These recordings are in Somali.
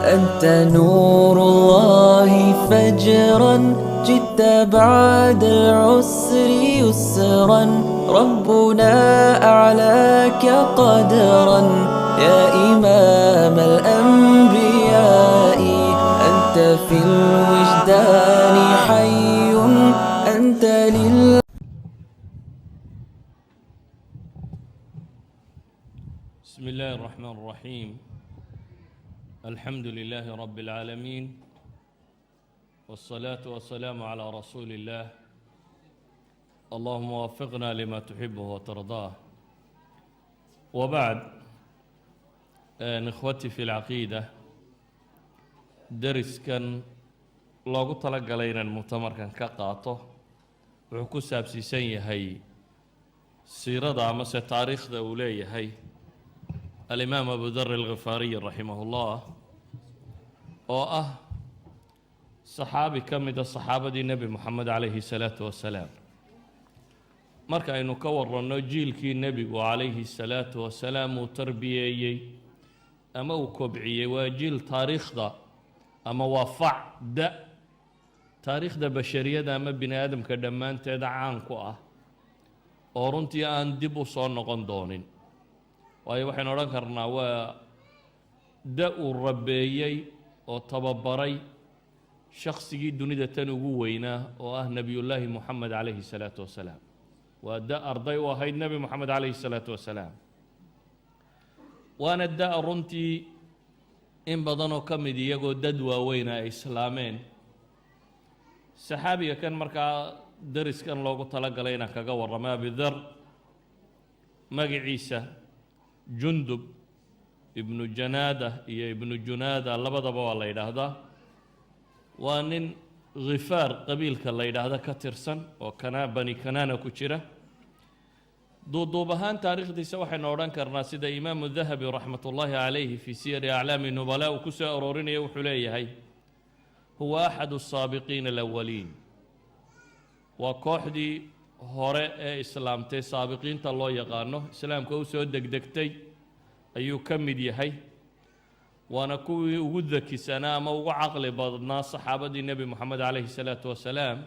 أنت نور الله فجرا جئت بعد العسر يسرا ربنا أعلاك قدرا يا إمام الأنبياء أنت في الوجدان حي أنت بسم الله الرحمن الرحيم الحمد لله رب العالمين والصلاة والسلام على رسول الله اللهم وفقنا لما تحبه وترضاه وبعد إخوتي في العقيدة درس كان لوgu talagalay inaan mu'tamarkan ka qaato wuxuu ku saabsiisan yahay siirada ama se taariikhda uu leeyahay الإمام أبو ذر الغفاري رحمه الله oo صحابي كمid صحaabadii nebi moxamed calayhi الsalaaةu wasalaam marka aynu ka waranno jiilkii nebigu calayhi الsalaaةu wasalaam uu tarbiyeeyey ama uu kobciyey waa jiil taariikhda ama waa facda taariikhda bashariyada ama bini aadamka dhammaanteeda caan ku oo runtii aan dib u soo noqon doonin waayo waxaynu odhan karnaa waa da uu rabeeyey oo tababaray shaksigii dunida tan ugu weynaa oo nebiyullaahi moxamed calayhi الsalaaةu wasalaam waa da arday u ahayd nebi moxamed calayhi الsalaaةu wasalaam waana da runtii in badanoo ka mid iyagoo dad waaweyna ay islaameen saxaabiga kan markaa dariskan loogu talagalay inaan kaga warramo abidar magaciisa jundub ibnu janaada iyo ibnu junaada labadaba waa la yidhaahdaa waa nin khifaar qabiilka la yidhaahda ka tirsan oo bani kanaana ku jira duuduub ahaan taariikhdiisa waxaynu odhan karnaa sida imaamu dahabi raxmat ullaahi calayhi fii siyari aclaami nubalaa uu ku soo aroorinaya wuxuu leeyahay huwa axadu asaabiqiina alawaliin waa kooxdii hore ee islaamtay saabiqiinta loo yaqaano islaamka u soo degdegtay ayuu ka mid yahay waana kuwii ugu dakisanaa ama ugu caqli badnaa saxaabadii nebi moxamed calayhi الsalaaةu wasalaam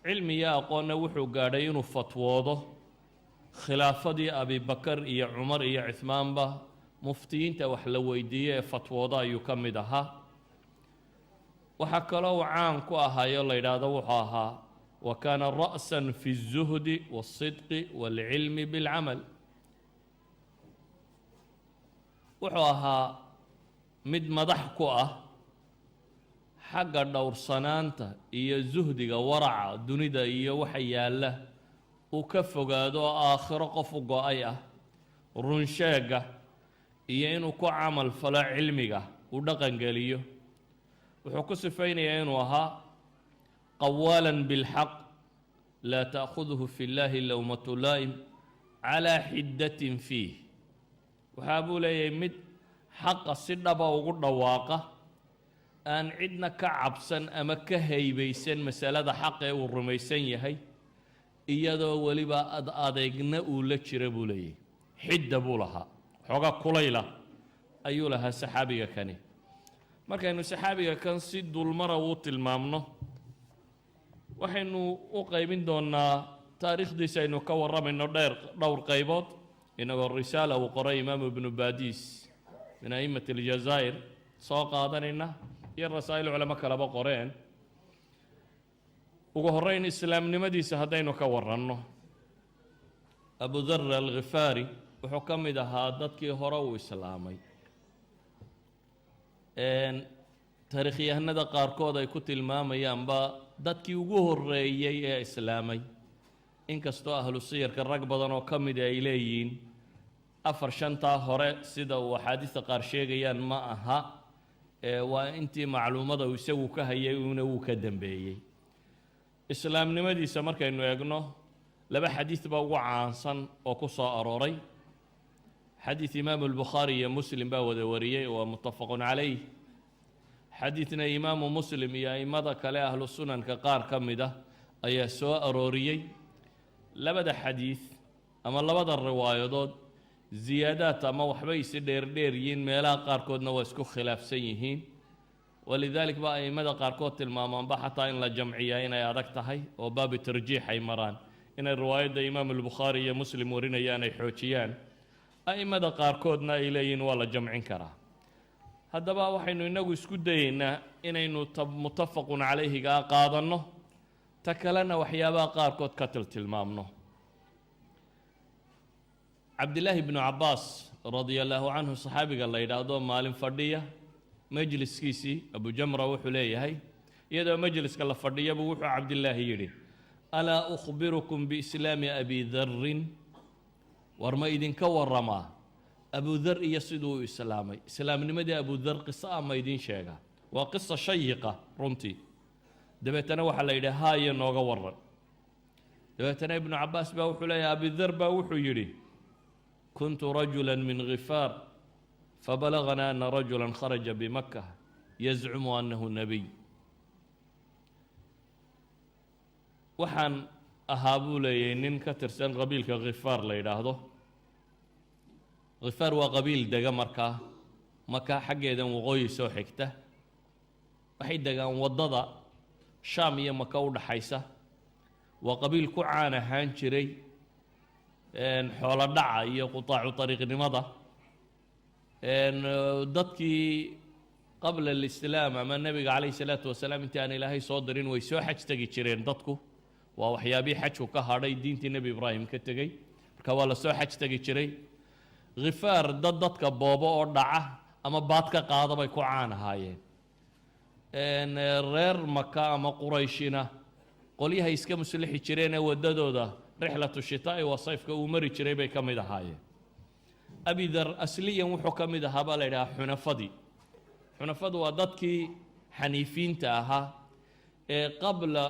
cilmi iyo aqoonna wuxuu gaadhay inuu fatwoodo khilaafadii abibakar iyo cumar iyo cuhmaanba muftiyiinta wax la weydiiyey ee fatwooda ayuu ka mid ahaa waxaa kaloo uu caan ku ahaayo la yidhaahdo wuxuu ahaa wa kaana ra'sa fi الzuhdi wالصidqi wاlcilmi bاlcamal wuxuu ahaa mid madax ku xagga dhowrsanaanta iyo zuhdiga waraca dunida iyo waxa yaalla uu ka fogaado oo aakhiro qof u go-ay runsheega iyo inuu ku camal falo cilmiga uu dhaqangeliyo wuxuu ku sifaynayaa inuu ahaa qawaalan bilxaq laa ta'khuduhu fi llaahi lowmatu laa'im calaa xiddatin fiih waxaa buu leeyahay mid xaqa si dhaba ugu dhawaaqa aan cidna ka cabsan ama ka haybaysan masalada xaq ee uu rumaysan yahay iyadoo weliba adeegna uu la jira buu leeyahay xidda buu lahaa xoogaa kulayla ayuu lahaa saxaabiga kani markaynu saxaabiga kan si dulmara uu tilmaamno waxaynu u qaybin doonaa taariikhdiisa aynu ka warramayno dhowr qaybood inagoo risaala uu qoray imaamu ibnu baadiis min a'immati aljazaa'ir soo qaadanayna iyo rasaa'il culamo kaleba qoreen ugu horrayn islaamnimadiisa haddaynu ka warranno abu dar alghifaari wuxuu ka mid ahaa dadkii hore uu islaamay taariikhyahanada qaarkood ay ku tilmaamayaanba dadkii ugu horreeyey ee islaamay inkastoo ahlu siyarka rag badan oo ka mida ay leeyihiin afar shantaa hore sida uu axaadiista qaar sheegayaan ma aha waa intii macluumada uu isagu ka hayay una wuu ka dambeeyey islaamnimadiisa markaynu eegno laba xadiid baa ugu caansan oo ku soo arooray xadiid imaamu albukhaari iyo muslim baa wada wariyey waa muttafaqun calayh xadiidna imaamu muslim iyo a'immada kale ahlu sunanka qaar ka mid ayaa soo arooriyey labada xadiid ama labada riwaayadood ziyaadaad ama waxbay isi dheerdheer yihiin meelaha qaarkoodna waa isku khilaafsan yihiin walidalik baa a'immada qaarkood tilmaamaanba xataa in la jamciyaa inay adag tahay oo baabi tarjiix ay maraan inay riwaayadda imaam albukhaari iyo muslim warinayaan ay xoojiyaan a'immada qaarkoodna ay leeyihiin waa la jamcin karaa haddaba waxaynu inagu isku dayeynaa inaynu muttafaqun calayhigaa qaadanno ta kalena waxyaabaha qaarkood ka tilmaamno cabdillaahi bnu cabbaas radia allaahu canhu saxaabiga la yidhaahdo maalin fadhiya majliskiisii abujamra wuxuu leeyahay iyadoo majliska la fadhiyabuu wuxuu cabdillaahi yidhi alaa ukhbirukum biislaami abi darrin war ma idinka warramaa abudar iyo siduu u islaamay islaamnimadii abudar qiso ah ma idiin sheegaa waa qisa shayiqa runtii dabeetana waxaa la yidhi haayo nooga waran dabeetana ibnu cabbaas baa wuxuu leeyahay abudar baa wuxuu yidhi kuntu rajula min ghifaar fabalaغnaa ana rajula kharaja bimaka yazcumu annahu nebiy waxaan ahaa buu leeyahay nin ka tirsan qabiilka khifaar la yidhaahdo khifaar waa qabiil dega markaa maka xaggeedan waqooyi soo xigta waxay degaan waddada shaam iyo maka u dhaxaysa waa qabiil ku caan ahaan jiray xoolo dhaca iyo qutaacu ariiqnimada dadkii qabla alislaam ama nebiga calayhi salaatu wasalaam intii aan ilaahay soo dirin way soo xaj tegi jireen dadku waa waxyaabihii xajku ka hadhay diintii nebi ibraahim ka tegey marka waa la soo xaj tegi jiray khifaar dadka boobo oo dhaca ama baad ka qaada bay ku caan ahaayeen reer maka ama qurayshina qolyahay iska muslixi jireen ee waddadooda rixlatu shitaa'i waa sayfka uu mari jiray bay ka mid ahaayeen abidar asliyan wuxuu ka mid ahaa baa la yidhahaa xunafadii xunafadu waa dadkii xaniifiinta ahaa ee qabla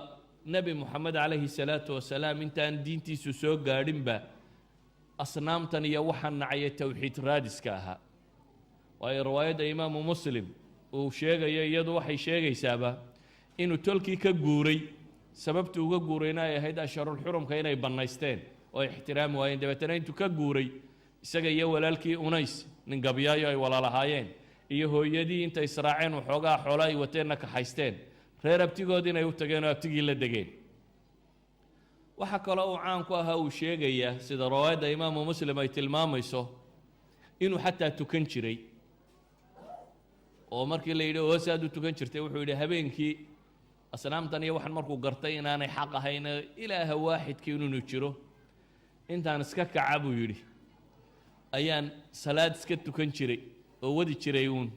nebi moxamed calayhi salaatu wasalaam intaan diintiisu soo gaadhinba asnaamtan iyo waxaa nacaya towxiid raadiska ahaa waayo riwaayadda imaamu muslim uu sheegayo iyadu waxay sheegaysaaba inuu tolkii ka guuray sababtu uga guurayna ay ahayd asharulxurumka inay bannaysteen oo ay ixtiraami waayeen dabeetana intuu ka guuray isaga iyo walaalkii unays nin gabyaayo ay walaalahaayeen iyo hooyadii intay israaceen waxoogaa xoolo ay wateenna kaxaysteen reer abtigood inay u tageen oo abtigii la degeen waxaa kaloo uu caan ku ahaa uu sheegayaa sida riwaayadda imaamu muslim ay tilmaamayso inuu xataa tukan jiray oo markii la yidhi hoose aad u tukan jirtay wuxuu yidhi habeenkii asnaamtan iyo waxaan markuu gartay inaanay xaq ahayn ilaaha waaxidkii inuu jiro intaan iska kaca buu yidhi ayaan salaad iska tukan jiray oo wadi jiray uun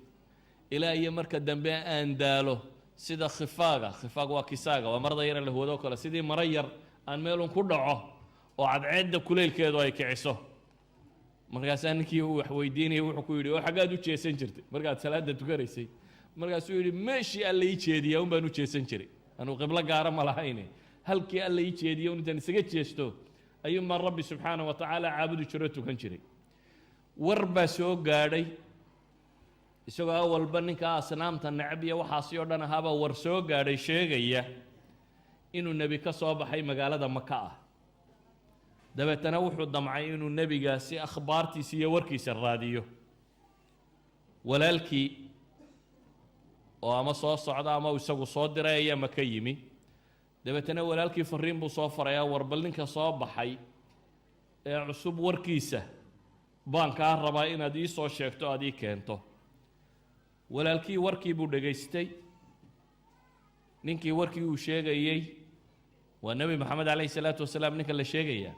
ilaa iyo marka dambe aan daalo sida khifaag waa kisaaga waa marada yar la huwado kale sidii mara yar aan meelun ku dhaco oo cadceedda kuleylkeedu ay kiciso markaasaa ninkii uu wax weydiinayay wuxuu ku yidhi oo xaggaad u jeesan jirtay markaad salaadda tukanaysay markaasuu yidhi meeshii alla ii jeediyaa un baan u jeesan jiray anuu qiblo gaara ma lahayne halkii alla ii jeediya un intaan isaga jeesto ayuun baan rabbi subxaana wa tacaala caabudi jiroo tukan jiray war baa soo gaadhay isagoo awalba ninkaa asnaamta necab iyo waxaasi oo dhan ahaabaa war soo gaadhay sheegaya inuu nebi ka soo baxay magaalada maka ah dabeetana wuxuu damcay inuu nebigaasi akhbaartiisa iyo warkiisa raadiyo walaalkii oo ama soo socda ama isagu soo diray ayaa maka yimi dabeetana walaalkii fariin buu soo farayaa war bal ninka soo baxay ee cusub warkiisa baan kaa rabaa inaad ii soo sheegto aad ii keento walaalkii warkii buu dhegaystay ninkii warkii uu sheegayey waa nebi moxamed calayhi salaatu wasalaam ninka la sheegayaa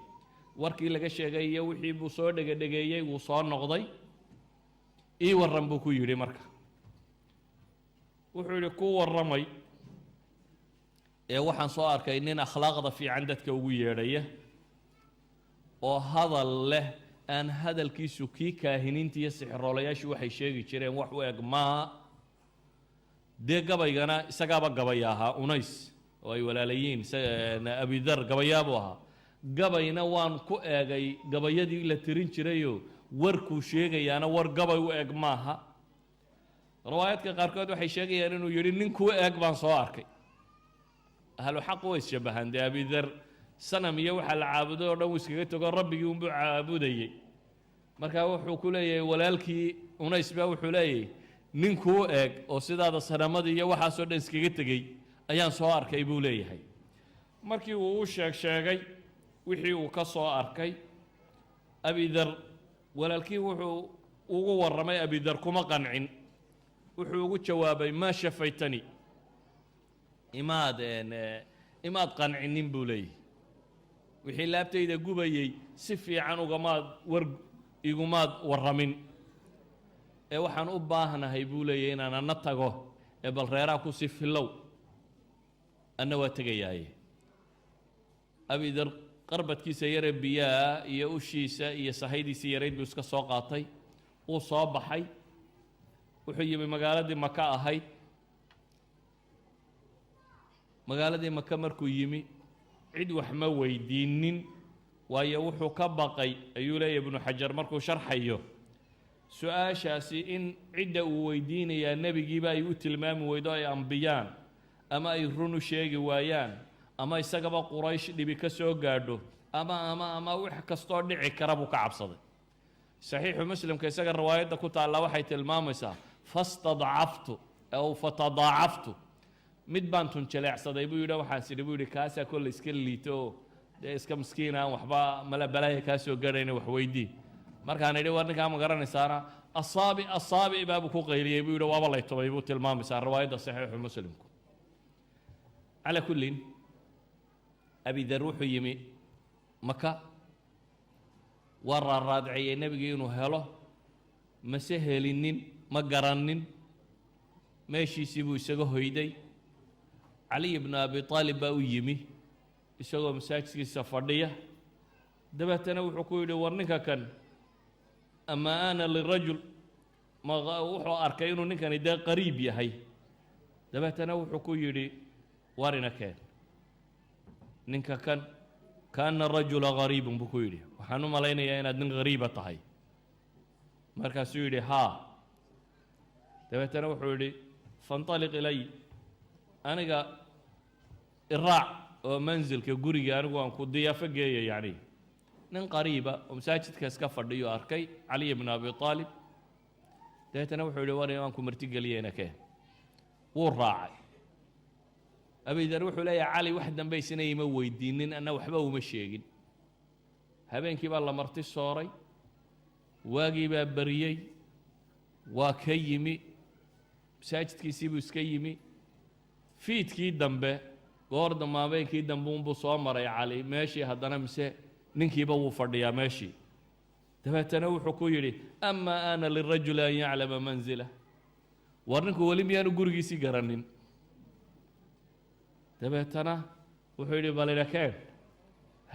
warkii laga sheegay iyo wixii buu soo dhegedhegeeyey wuu soo noqday ii warran buu ku yidhi marka wuxuu yidhi ku warramay ee waxaan soo arkay nin akhlaaqda fiican dadka ugu yeedhaya oo hadal leh aan hadalkiisu kii kaahiniinta iyo sixiroolayaashu waxay sheegi jireen wax u eg maaha dee gabaygana isagaaba gabaya ahaa unays oo ay walaalayiin abidar gabayaabuu ahaa gabayna waan ku eegay gabayadii la tirin jirayoo warkuu sheegayaana war gabay u eg maaha riwaayadka qaarkood waxay sheegayaan inuu yidhi nin kuu eeg baan soo arkay ahlu xaq way ishabahaan dee abidar sanam iyo waxaa la caabuday oo dhan uu iskaga tago rabbigii unbuu caabudayey markaa wuxuu ku leeyahay walaalkii unays baa wuxuu leeyahay ninkuu eeg oo sidaada sanamadii iyo waxaasoo dhan iskaga tegey ayaan soo arkay buu leeyahay markii uu u sheegay wixii uu ka soo arkay abidar walaalkii wuxuu ugu warramay abidar kuma qancin wuxuu ugu jawaabay maa shafaytani imaad qancinin buu leeyahay wixii laabtayda gubayey si fiican igumaad warramin ee waxaan u baahnahay buu leeyahay inaan anna tago ee bal reeraha ku sii filow anna waa tegayaaye abidar qarbadkiisa yaree biyaha iyo ushiisa iyo sahaydiisii yarayd buu iska soo qaatay uu soo baxay wuxuu yimi magaaladii maka ahayd magaaladii maka markuu yimi cid wax ma weydiinin waayo wuxuu ka baqay ayuu leeyahay ibnu xajar markuu sharxayo su-aashaasi in cidda uu weydiinayaa nebigiiba ay u tilmaami weydo ay ambiyaan ama ay run u sheegi waayaan ama isagaba quraysh dhibi ka soo gaadho ama wax kastoo dhici kara buu ka cabsaday saxiixu muslimka isaga riwaayadda ku taalla waxay tilmaamaysaa fastadcaftu aw fatadaacaftu mid baan tunjaleecsaday buu yidhi waxaan sidhi buu yidhi kaasaa kolle iska liito oo dee iska miskiin aan waxba mala balaaya kaa soo garhayna wax weydii markaan idhi war ninkaa ma garanaysaana asaabi baabuu ku qayliyey buu yidhi waaba lay tubay buu tilmaamaysaa riwaayadda saxiixu muslimku calaa kullin abidar wuxuu yimi maka waa raaraadiciyey nebigii inuu helo mase helinin ma garannin meeshiisii buu isaga hoyday caliy bnu abi aalib baa u yimi isagoo masaajidkiisa fadhiya dabeetana wuxuu ku yidhi war ninka kan ama ana lirajul wuxuu arkay inuu ninkani dee qariib yahay dabeetana wuxuu ku yidhi warina keen ninka kan kaana rajula gariibun buu ku yidhi waxaan u malaynayaa inaad nin gariiba tahay markaasuu yidhi haa dabeetana wuxuu yidhi faاnطaliq ilay aniga iraac oo manzilka guriga anigu aan ku diyaafo geeya yacni nin qariiba oo masaajidka iska fadhiyo arkay caliy bnu abi aalib dabeetana wuxuu yidhi war aan ku martigeliyeyna keen wuu raacay abidar wuxuu leeyahay cali wax dambaysina ima weydiinin anna waxba uma sheegin habeenkii baa la marti sooray waagii baa bariyey waa ka yimi masaajidkiisii buu iska yimi fiidkii dambe goor dambe habeenkii dambe unbuu soo maray cali meeshii haddana mise ninkiiba wuu fadhiyaa meeshii dabeetana wuxuu ku yidhi amaa ana lirajuli an yaclama manzilah war ninku weli miyaanu gurigiisii garannin dabeetana wuxuu yidhi balina keen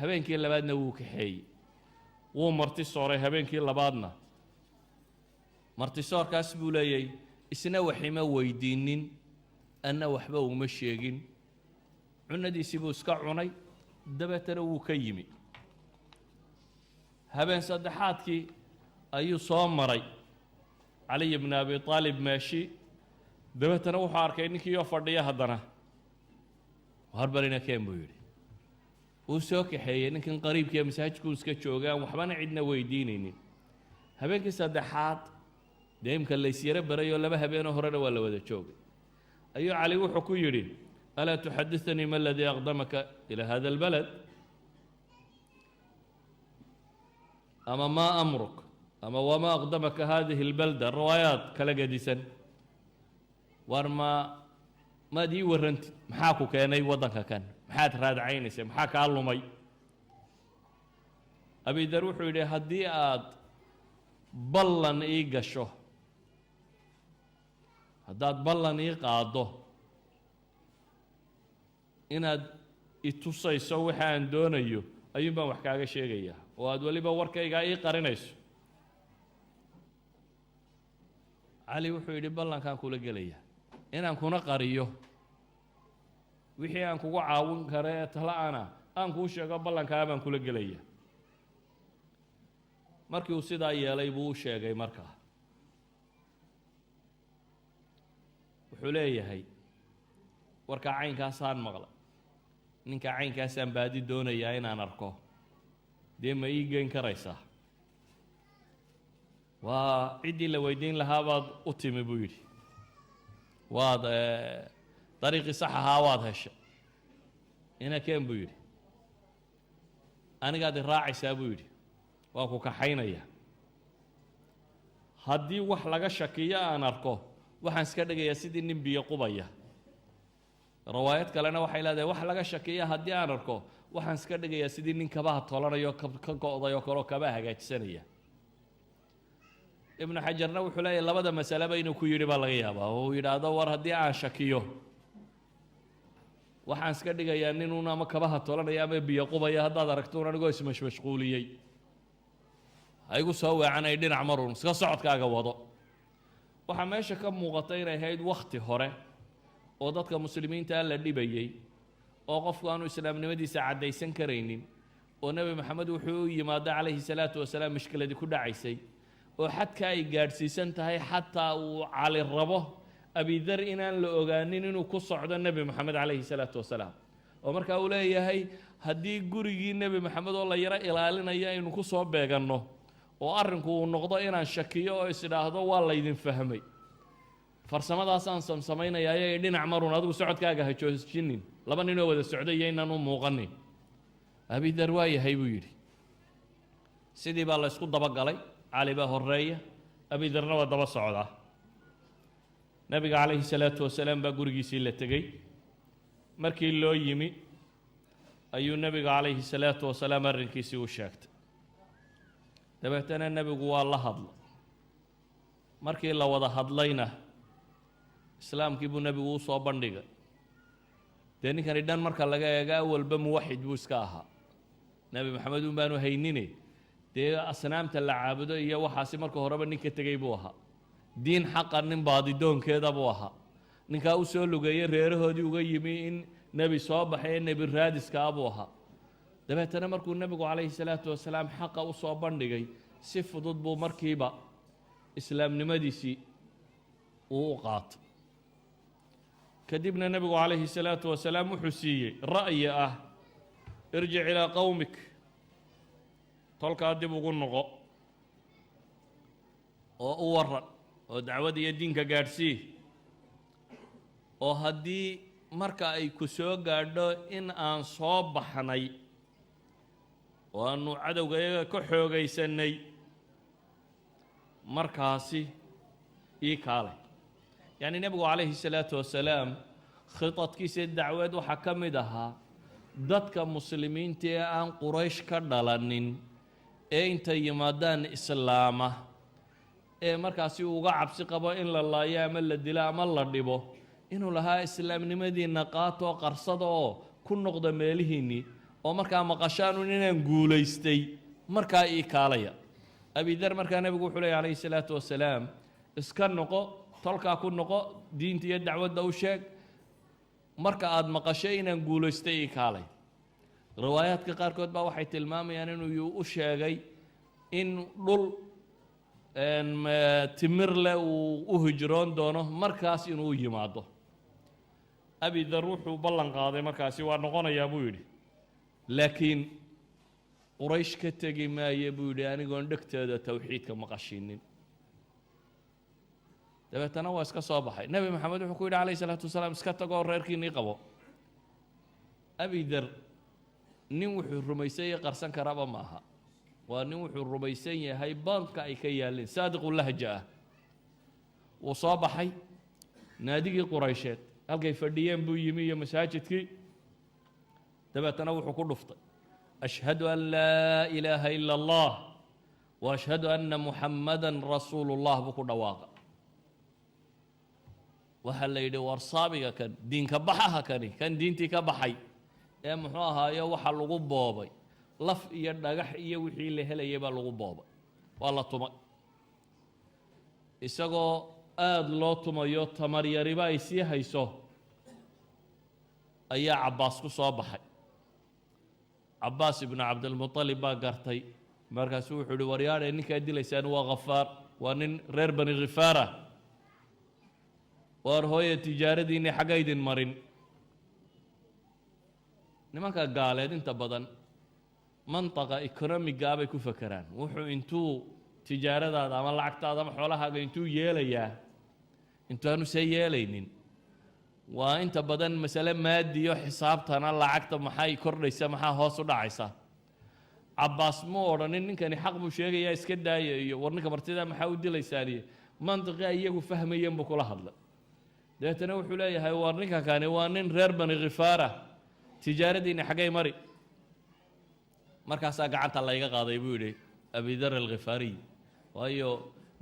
habeenkii labaadna wuu kaxeeyey wuu marti sooray habeenkii labaadna martisoorkaas buu leeyahay isna waxima weydiinin anna waxba uma sheegin cunadiisii buu iska cunay dabeetana wuu ka yimi habeen saddexaadkii ayuu soo maray caliy bnu abi aalib meeshii dabeetana wuxuu arkay ninkiioo fadhiya haddana harbalina keen buu yidhi wuu soo kaxeeyey ninkan qariibkiiyo masaajidkuu iska joogaan waxbana cidna weydiinaynin habeenkii saddexaad dee imka laysyaro barayoo laba habeenoo horena waa la wada joogay ayuu cali wuxuu ku yidhi alaa tuxaditanii ma aladii aqdamaka ilaa hada albalad ama maa amruk ama wamaa aqdamaka hadihi albalda riwaayaad kala gedisan war maad ii warrantid maxaa ku keenay waddanka kan maxaad raadcaynaysa maxaa kaa lumay abidar wuxuu yidhi haddii aad ballan ii gasho haddaad ballan ii qaaddo inaad i tusayso waxa aan doonayo ayuun baan wax kaaga sheegayaa oo aad weliba warkaygaa ii qarinayso cali wuxuu yidhi ballankaan kula gelayaa inaan kuna qariyo wixii aan kugu caawin kara ee tala-ana aan kuu sheego ballankaa baan kula gelayaa markii uu sidaa yeelay buu u sheegay markaa wuxuu leeyahay warkaa caynkaasaan maqlay ninka caynkaasaan baadi doonayaa inaan arko dee ma ii geyn karaysaa وعدي لويدين لهابad u timi buu yidhi waad dariiqii saxahaa waad heshay ina keen buu yidhi anigaad i raacaysaa buu yidhi waa ku kaxaynaya haddii wax laga shakiyo aan arko waxaan iska dhigayaa sidii nin biyo qubaya riwaayad kalena waxay leedahay wax laga shakiyo haddii aan arko waxaan iska dhigayaa sidii nin kabaha tolanayo ka go'day oo kaloo kabaha hagaajisanaya ibnu xajarna wuxuu leeyahay labada masaleba inuu ku yidhi baa laga yaabaa oo uu yidhaahdo war haddii aan shakiyo waxaan iska dhigayaa ninuun ama kabaha tolanaya ama biyo qubaya haddaad aragtuun anigoo ismashmashquuliyey ha igu soo weecanay dhinac maruun iska socodkaaga wado waxaa meesha ka muuqata inay ahayd wakhti hore oo dadka muslimiinta la dhibayey oo qofku aanu islaamnimadiisa caddaysan karaynin oo nebi maxamed wuxuu u yimaado calayhi salaatu wasalaam mushkiladii ku dhacaysay oo xadka ay gaadhsiisan tahay xataa uu cali rabo abidar inaan la ogaanin inuu ku socdo nebi maxamed calayhi salaatu wasalaam oo markaa uu leeyahay haddii gurigii nebi maxamed oo la yaro ilaalinaya aynu ku soo beeganno oo arrinku uu noqdo inaan shakiyo oo is-idhaahdo waa laydin fahmay farsamadaasaan samsamaynayaa ayay dhinac marun adigu socodkaaga ha joojinin laba ninoo wada socday iyo inaan u muuqanin abidar waa yahay buu yidhi sidii baa la ysku dabagalay cali baa horreeya abidarna waa daba socdaa nebiga calayhi salaatu wasalaam baa gurigiisii la tegey markii loo yimi ayuu nebiga calayhi salaatu wasalaam arrinkiisii u sheegtay dabeetana nebigu waa la hadlay markii la wada hadlayna islaamkii buu nebigu u soo bandhigay dee ninkani dhan marka laga eega awalba muwaxid buu iska ahaa nebi maxamed un baanu haynine dee asnaamta la caabudo iyo waxaasi marka horeba nin ka tegey buu ahaa diin xaqa nin baadidoonkeeda buu ahaa ninkaa u soo lugeeyey reerahoodii uga yimi in nebi soo baxay ee nebi raadiskaa buu ahaa dabeetana markuu nebigu calayhi salaatu wasalaam xaqa u soo bandhigay si fudud buu markiiba islaamnimadiisii uu u qaatay kadibna nebigu calayhi salaatu wasalaam wuxuu siiyey ra'yi ah irjic ilaa qowmik tolkaa dib ugu noqo oo u waran oo dacwada iyo diinka gaadhsii oo haddii marka ay ku soo gaadho in aan soo baxnay oo aanu cadowga iyaga ka xoogaysanay markaasi ii kaalay yacni nebigu calayhi salaatu wasalaam khitadkiisa dacweed waxaa ka mid ahaa dadka muslimiinta ee aan quraysh ka dhalanin ee intay yimaadaan islaama ee markaasi uga cabsi qabo in la laayo ama la dilo ama la dhibo inuu lahaa islaamnimadiinna qaatoo qarsada oo ku noqda meelihiinnii oo markaa maqashaanu inaan guulaystay markaa ii kaalaya abidar markaa nebigu wuxuu leeyahy calayhi salaatu wasalaam iska noqo tolkaa ku noqo diinta iyo dacwadda u sheeg marka aada maqashay inaan guulaystay ii kaalay riwaayaadka qaarkood baa waxay tilmaamayaan inuu u sheegay in dhul timir leh uu u hijroon doono markaas inuu yimaado abidar wuxuu ballan qaaday markaasi waa noqonayaa buu yidhi laakiin quraysh ka tegi maaye buu yidhi anigoon dhegteeda towxiidka maqashinin dabeetana waa iska soo baxay nebi maxamed wuxuu ku yidhi calayhi salaatu wasalaam iska tagoo reerkiinnii qabo abidar nin wuxuu rumaysan yahay qarsan karaba ma aha waa nin wuxuu rumaysan yahay banka ay ka yaalleen saadiqu lahja ah wuu soo baxay naadigii quraysheed halkay fadhiyeen buu yimi iyo masaajidkii dabeetana wuxuu ku dhuftay ashhadu an laa ilaaha ila allah wa ashhadu anna muxammadan rasuulu llah buu ku dhawaaqa waxaa la yidhi war saabiga kan diinka baxaha kani kan diintii ka baxay ee muxuu ahaayo waxa lagu boobay laf iyo dhagax iyo wixii la helayay baa lagu boobay waa la tumay isagoo aada loo tumayo tamaryariba ay sii hayso ayaa cabbaas ku soo baxay cabbaas ibnu cabdilmuطalib baa gartay markaasuu wuxuu uhi waryaadhe ninkaa dilaysaan waa khafaar waa nin reer bani khifaara waar hooya tijaaradiinni xagga idin marin nimanka gaaleed inta badan mantaqa economigaa bay ku fakeraan wuxuu intuu tijaaradaada ama lacagtaada ama xoolahaaga intuu yeelayaa intaanu see yeelaynin waa inta badan masale maadiyo xisaabtana lacagta maxay kordhaysa maxaa hoos u dhacaysa cabbaas ma odhanin ninkani xaq buu sheegayaa iska daaya iyo war ninka martida maxaa u dilaysaaniye mantiqii iyagu fahmayeen buu kula hadlay dabeetana wuxuu leeyahay war ninka kani waa nin reer bani khifaara tijaaradiina xaggay mari markaasaa gacanta layga qaaday buu yidhi abidar alkhifaariy waayo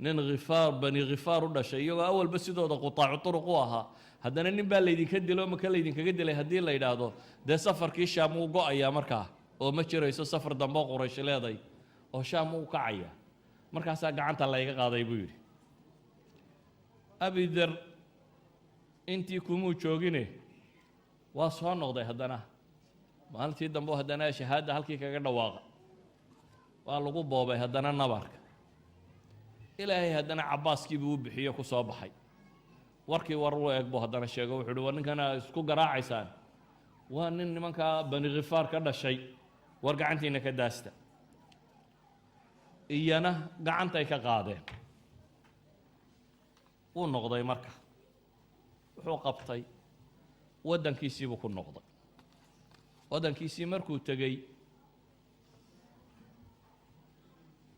nin khifaar bani khifaar u dhashay iyagoo awalba sidooda qutaacu turuq u ahaa haddana nin baa laydinka dilo maka laydinkaga dilay haddii la yidhaahdo dee safarkii shaam wuu go-ayaa markaa oo ma jirayso safar dambe quraysh leeday oo shaam uu kacaya markaasaa gacanta layga qaaday buu yidhi abidar intii kumuu joogine waa soo noqday haddana maalintii dambe haddana shahaada halkii kaga dhawaaqa waa lagu boobay haddana nabarka ilaahay haddana cabbaaskiibuu u bixiyo ku soo baxay warkii war u eeg buu haddana sheego wuxuu uhi war ninkana isku garaacaysaan waa nin nimankaa bani khifaar ka dhashay war gacantiina ka daasta iyana gacantay ka qaadeen wuu noqday marka wuxuu qabtay waddankiisiibuu ku noqday waddankiisii markuu tegey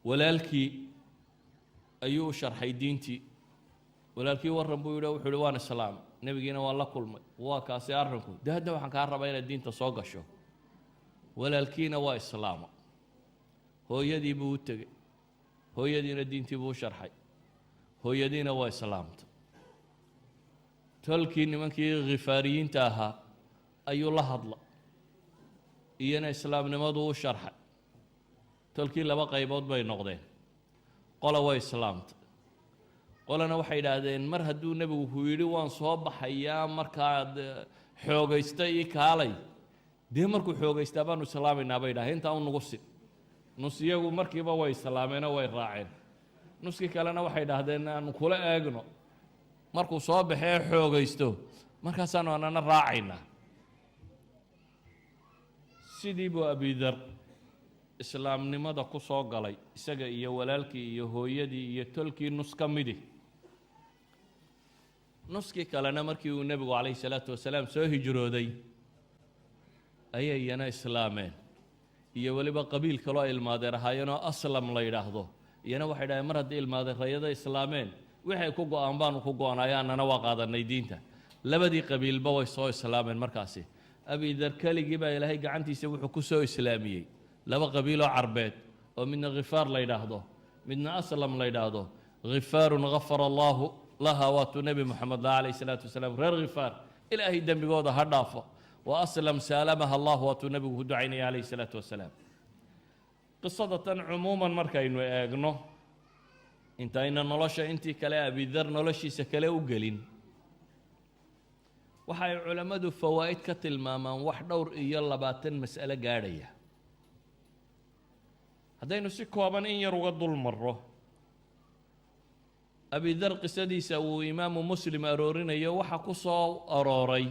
walaalkii ayuu u sharxay diintii walaalkii warran buu yidhi wuxuu yidhi waan islaam nebigiina waan la kulmay waa kaasi arrinku dee hadda waxaan kaa rabaa inaad diinta soo gasho walaalkiina waa islaama hooyadii buu u tegey hooyadiina diintii buu u sharxay hooyadiina waa islaamta tolkii nimankii khifaariyiinta ahaa ayuu la hadla iyana islaamnimadu u sharxay tolkii laba qaybood bay noqdeen qola waa islaamta qolana waxay yidhaahdeen mar hadduu nebigu ku yidhi waan soo baxayaa markaad xoogaysta ii kaalay dee markuu xoogaystaa baanu islaamaynaa bay yidhahdeen intaa u nugu sin nus iyagu markiiba way islaameenoo way raaceen nuskii kalena waxay yidhaahdeen aanu kula eegno markuu soo baxee xoogaysto markaasaanu anana raacaynaa sidii buu abidar islaamnimada ku soo galay isaga iyo walaalkii iyo hooyadii iyo tolkii nus ka midi nuskii kalena markii uu nebigu calayhi salaatu wasalaam soo hijrooday ayay iyana islaameen iyo weliba qabiil kaloo ilmaadeer ahaayeenoo aslam la yidhaahdo iyana waxay dhahdeen mar haddii ilmaadeerayada islaameen waxay ku go-aan baanu ku go-onay annana waa qaadanay diinta labadii qabiilba way soo islaameen markaasi abidar keligii baa ilaahay gacantiisa wuxuu ku soo islaamiyey laba qabiiloo carbeed oo midna khifaar la yidhaahdo midna aslam la yidhaahdo khifaarun gafara allaahu laha waatuu nebi moxamed lah calayhi salaatu wasalaam reer khifaar ilaahay dembigooda ha dhaafo wa aslam saalamaha allah waatuu nebigu ku ducaynaya calayhi salaatu wasalaam qisadatan cumuuman markaynu eegno intayna nolosha intii kale abidar noloshiisa kale u gelin waxay culammadu fawaa'id ka tilmaamaan wax dhowr iyo 20 mas'alo gaadhaya haddaynu si kooban in yar uga dul marro abidar qisadiisa uu imaamu muslim aroorinayo waxa ku soo arooray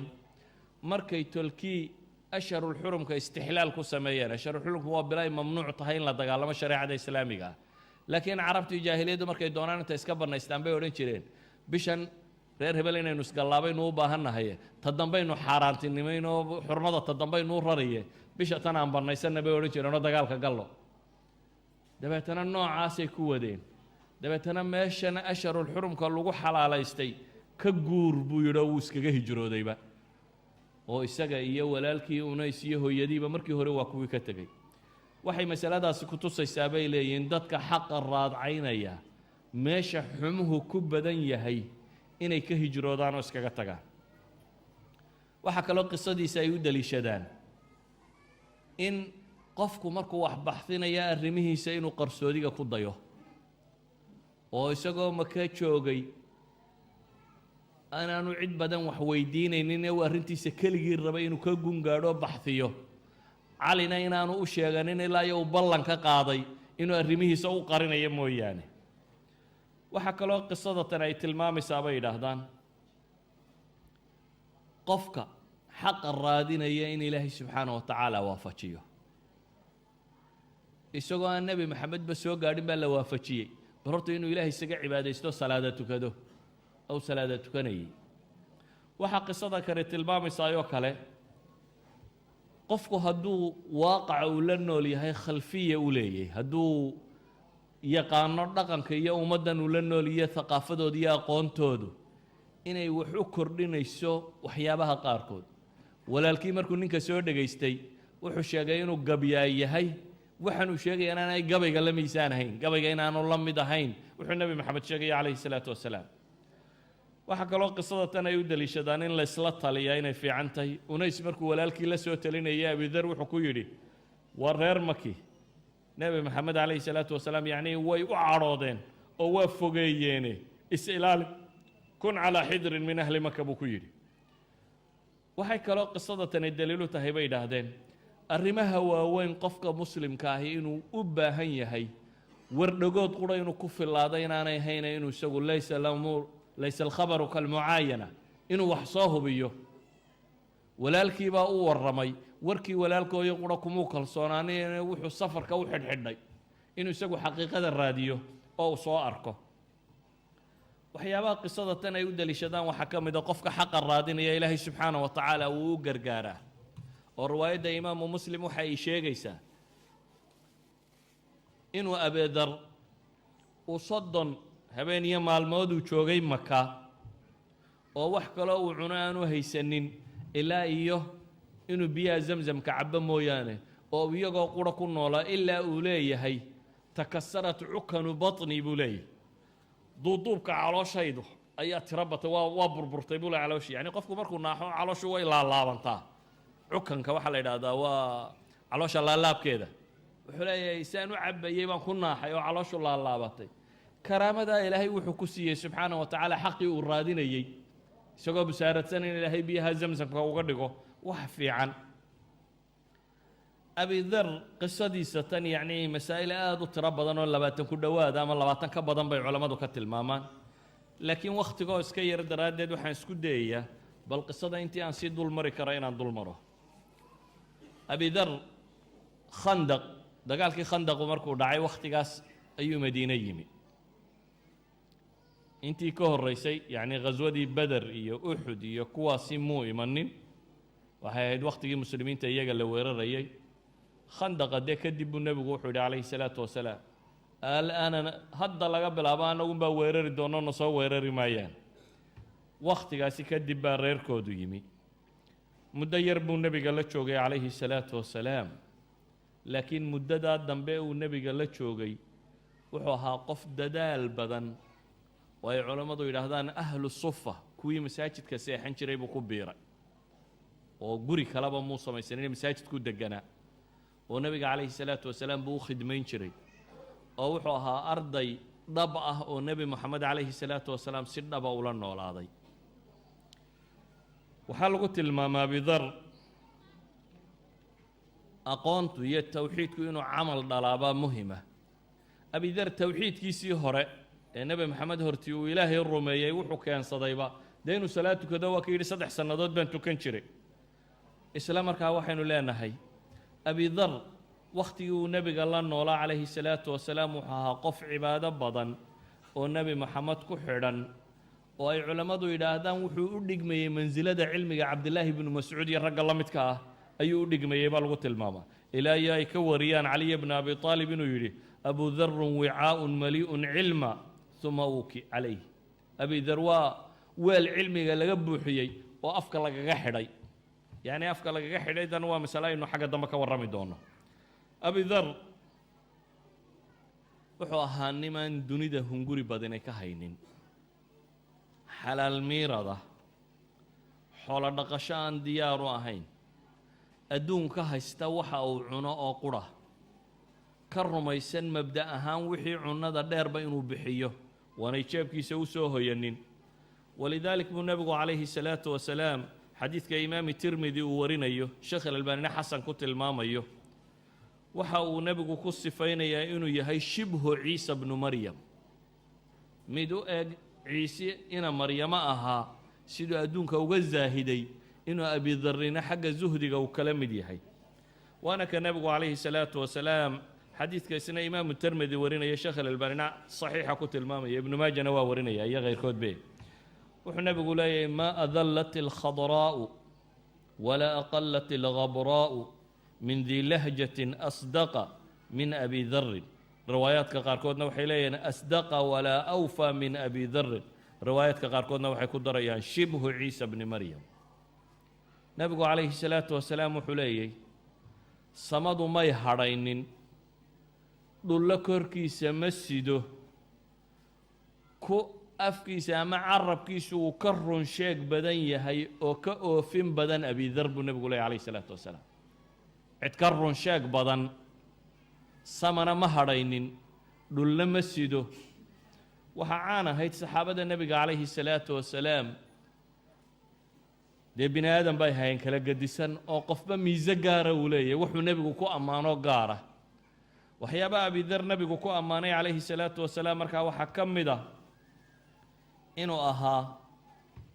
markay tolkii ashharulxurumka istixlaal ku sameeyeen ashharulxurumku waa bilay mamnuuc tahay in la dagaalamo shareecada islaamiga ah laakiin carabtii jaahiliyaddu markay doonaan inta iska bannaystaan bay odhan jireen bishan reer hebel inaynu isgallaabaynu u baahannahay ta dambaynu xaaraantinimaynoo xurmada ta dambaynu u raraye bisha tan aan bannaysanna bay odhan jireenoo dagaalka gallo dabeetana noocaasay ku wadeen dabeetana meeshana ashharulxurumka lagu xalaalaystay ka guur buu yidhi oo wuu iskaga hijroodayba oo isaga iyo walaalkii unays iyo hooyadiiba markii hore waa kuwii ka tegey waxay masaladaasi ku tusaysaa bay leeyihiin dadka xaqa raadcaynaya meesha xumuhu ku badan yahay inay ka hijroodaan oo iskaga tagaan waxaa kaloo qisadiisa ay u daliishadaan in qofku markuu wax baxsinaya arrimihiisa inuu qarsoodiga ku dayo oo isagoo maka joogay anaanu cid badan wax weydiinaynin ee uu arrintiisa keligii rabay inuu ka gungaadho baxsiyo calina inaanu u sheeganin ilaa iyo uu ballan ka qaaday inuu arrimihiisa u qarinayo mooyaane waxaa kaloo qisadatan ay tilmaamaysaa bay yidhaahdaan qofka xaqa raadinaya in ilaahay subxaana wa tacaala waafajiyo isagoo aan nebi maxamedba soo gaadhin baa la waafajiyey barorta inuu ilaahay isaga cibaadaysto salaada tukado aw salaada tukanayay waxaa qisada kale tilmaamaysaayoo kale qofku hadduu waaqaca uu la nool yahay khalfiya u leeyahay hadduu yaqaano dhaqanka iyo ummaddan uu la nool iyo thaqaafadooda iyo aqoontoodu inay wax u kordhinayso waxyaabaha qaarkood walaalkii markuu ninka soo dhegaystay wuxuu sheegay inuu gabyaa yahay waxaanuu sheegaya inaanay gabayga la miisaan ahayn gabayga inaanu la mid ahayn wuxuu nebi maxamed sheegaya calayhi salaatu wasalaam waxaa kaloo qisada tan ay u daliishadaan in la isla taliyaa inay fiican tahay unays markuu walaalkii la soo talinayay abidar wuxuu ku yidhi waa reer maki nebi maxamed calayhi salaatu wasalaam yacnii way u cadhoodeen oo waa fogeeyeene is-ilaali kun calaa xidrin min ahli maka buu ku yidhi waxay kaloo qisada tani daliilu tahay bay idhaahdeen arrimaha waaweyn qofka muslimka ahi inuu u baahan yahay wardhagood qura inuu ku filaado inaanay hayna inuu isagu laysa alkhabaru kalmucaayana inuu wax soo hubiyo walaalkiibaa u warramay warkii walaalkooyo qura kumuu kalsoonaanina wuxuu safarka u xidhxidhay inuu isagu xaqiiqada raadiyo oo uu soo arko waxyaabaha qisada tan ay u daliishadaan waxaa ka mid a qofka xaqa raadinaya ilaahay subxaana wa tacaala wuu u gargaaraa oo riwaayadda imaamu muslim waxa ay sheegaysaa inuu abeedar uu 30 habeen iyo maalmooduu joogay maka oo wax kaloo uu cuno aanu haysanin ilaa iyo inuu biyaha zamzamka cabo mooyaane oo iyagoo qura ku noolaa ilaa uu leeyahay takasarat cukanu batni buu leeyahay duuduubka calooshaydu ayaa tiro batay waa burburtay buu leeyahay calooshii yacni qofku markuu naaxo calooshu way laalaabantaa cukanka waxaa la yidhaahdaa waa caloosha laalaabkeeda wuxuu leeyahay saan u cabayey baan ku naaxay oo calooshu laalaabatay karaamadaa ilaahay wuxuu ku siiyey subxaana wa tacaala xaqii uu raadinayey isagoo busaaradsan in ilaahay biyaha zamsamka uga dhigo wax fiican abidar qisadiisa tan yacnii masaa'il aada u tiro badan oo 20 ku dhowaada ama 20 ka badan bay culammadu ka tilmaamaan laakiin wakhtigoo iska yar daraaddeed waxaan isku dayayaa bal qisada intii aan sii dulmari karo inaan dulmaro abidar khandaq dagaalkii khandaqu markuu dhacay wakhtigaas ayuu madiine yimi intii ka horreysay yacnii ghaswadii beder iyo uxud iyo kuwaasi muu imanin waxay ahayd wakhtigii muslimiinta iyaga la weerarayay khandaqa dee kadib buu nebigu wuxuu yidhi calayhi salaatu wasalaam al'aana hadda laga bilaabo annagunbaa weerari doono na soo weerari maayaan wakhtigaasi kadib baa reerkoodu yimi muddo yar buu nebiga la joogay calayhi salaatu wasalaam laakiin muddadaa dambe uu nebiga la joogay wuxuu ahaa qof dadaal badan oo ay culammadu yidhaahdaan ahlu sufa kuwii masaajidka seexan jiray buu ku biiray oo guri kaleba muu samaysanin masaajidku deganaa oo nebiga calayhi salaatu wasalaam buu u khidmayn jiray oo wuxuu ahaa arday dhab ah oo nebi moxamed calayhi salaatu wasalaam si dhaba ula noolaaday waxaa lagu tilmaamaa abidar aqoontu iyo tawxiidku inuu camal dhalaabaa muhima abidar tawxiidkiisii hore ee nebi maxamed hortii uu ilaahay rumeeyey wuxuu keensadayba dee inuu salaad tukado waa ka yidhi 3 sannadood baan tukan jiray isla markaa waxaynu leenahay abidar wakhtigii uu nebiga la noolaa calayhi salaatu wasalaam wuxuu ahaa qof cibaado badan oo nebi maxamed ku xidhan oo ay culammadu yidhaahdaan wuxuu u dhigmayey mansilada cilmiga cabdillaahi bnu mascuud iyo ragga la midka ah ayuu u dhigmayey baa lagu tilmaamaa ilaa iyo ay ka wariyaan caliy bna abi aalib inuu yidhi abu darun wicaaun malii'un cilma uma uuki calayh abidar waa weel cilmiga laga buuxiyey oo afka lagaga xidhay yacni afka lagaga xidhay dan waa masale aynu xagga dambe ka warrami doono abidar wuxuu ahaa nimaan dunida hunguri badinay ka haynin xalaal miirada xoolo dhaqasho aan diyaar u ahayn adduunka haysta waxa uu cuno oo qura ka rumaysan mabda ahaan wixii cunnada dheerba inuu bixiyo waanay jeebkiisa u soo hoyanin walidaalik buu nebigu calayhi salaatu wasalaam xadiidka imaami tirmidi uu warinayo sheekh alalbaanina xasan ku tilmaamayo waxa uu nebigu ku sifaynayaa inuu yahay shibhu ciisa bnu maryam mid u eg ciise ina maryamo ahaa siduu adduunka uga zaahiday inuu abidarrina xagga zuhdiga uu kala mid yahay waana ka nebigu calayhi salaatu wasalaam xadiidka isna imaamu tirmidi warinaya sheekh alalbaanina saxiixa ku tilmaamaya ibnu maajana waa warinaya iyo keyrkoodbe wuxuu nabigu leeyahay maa adallat alkhadraa'u walaa aqallat alghabraa'u min dii lahjatin asdaqa min abi darin riwaayaadka qaarkoodna waxay leeyihiin asdaqa walaa awfa min abi darin riwaayaadka qaarkoodna waxay ku darayaan shibhu ciisa bni maryam nabigu calayhi salaatu wasalaam wuxuu leeyahy samadu may hadhaynin dhullo korkiisa ma sido ku afkiisa ama carabkiisu uu ka run sheeg badan yahay oo ka oofin badan abidar buu nebigu leeyahy calayhi salaatu wasalaam cid ka run sheeg badan samana ma hadhaynin dhulna ma sido waxaa caan ahayd saxaabada nebiga calayhi salaatu wasalaam dee bini aadan bay hayeen kala gedisan oo qofba miise gaara uu leeyahay wuxuu nebigu ku ammaano gaara waxyaabaha abidar nebigu ku ammaanay calayhi salaatu wasalaam markaa waxaa ka mid ah inuu ahaa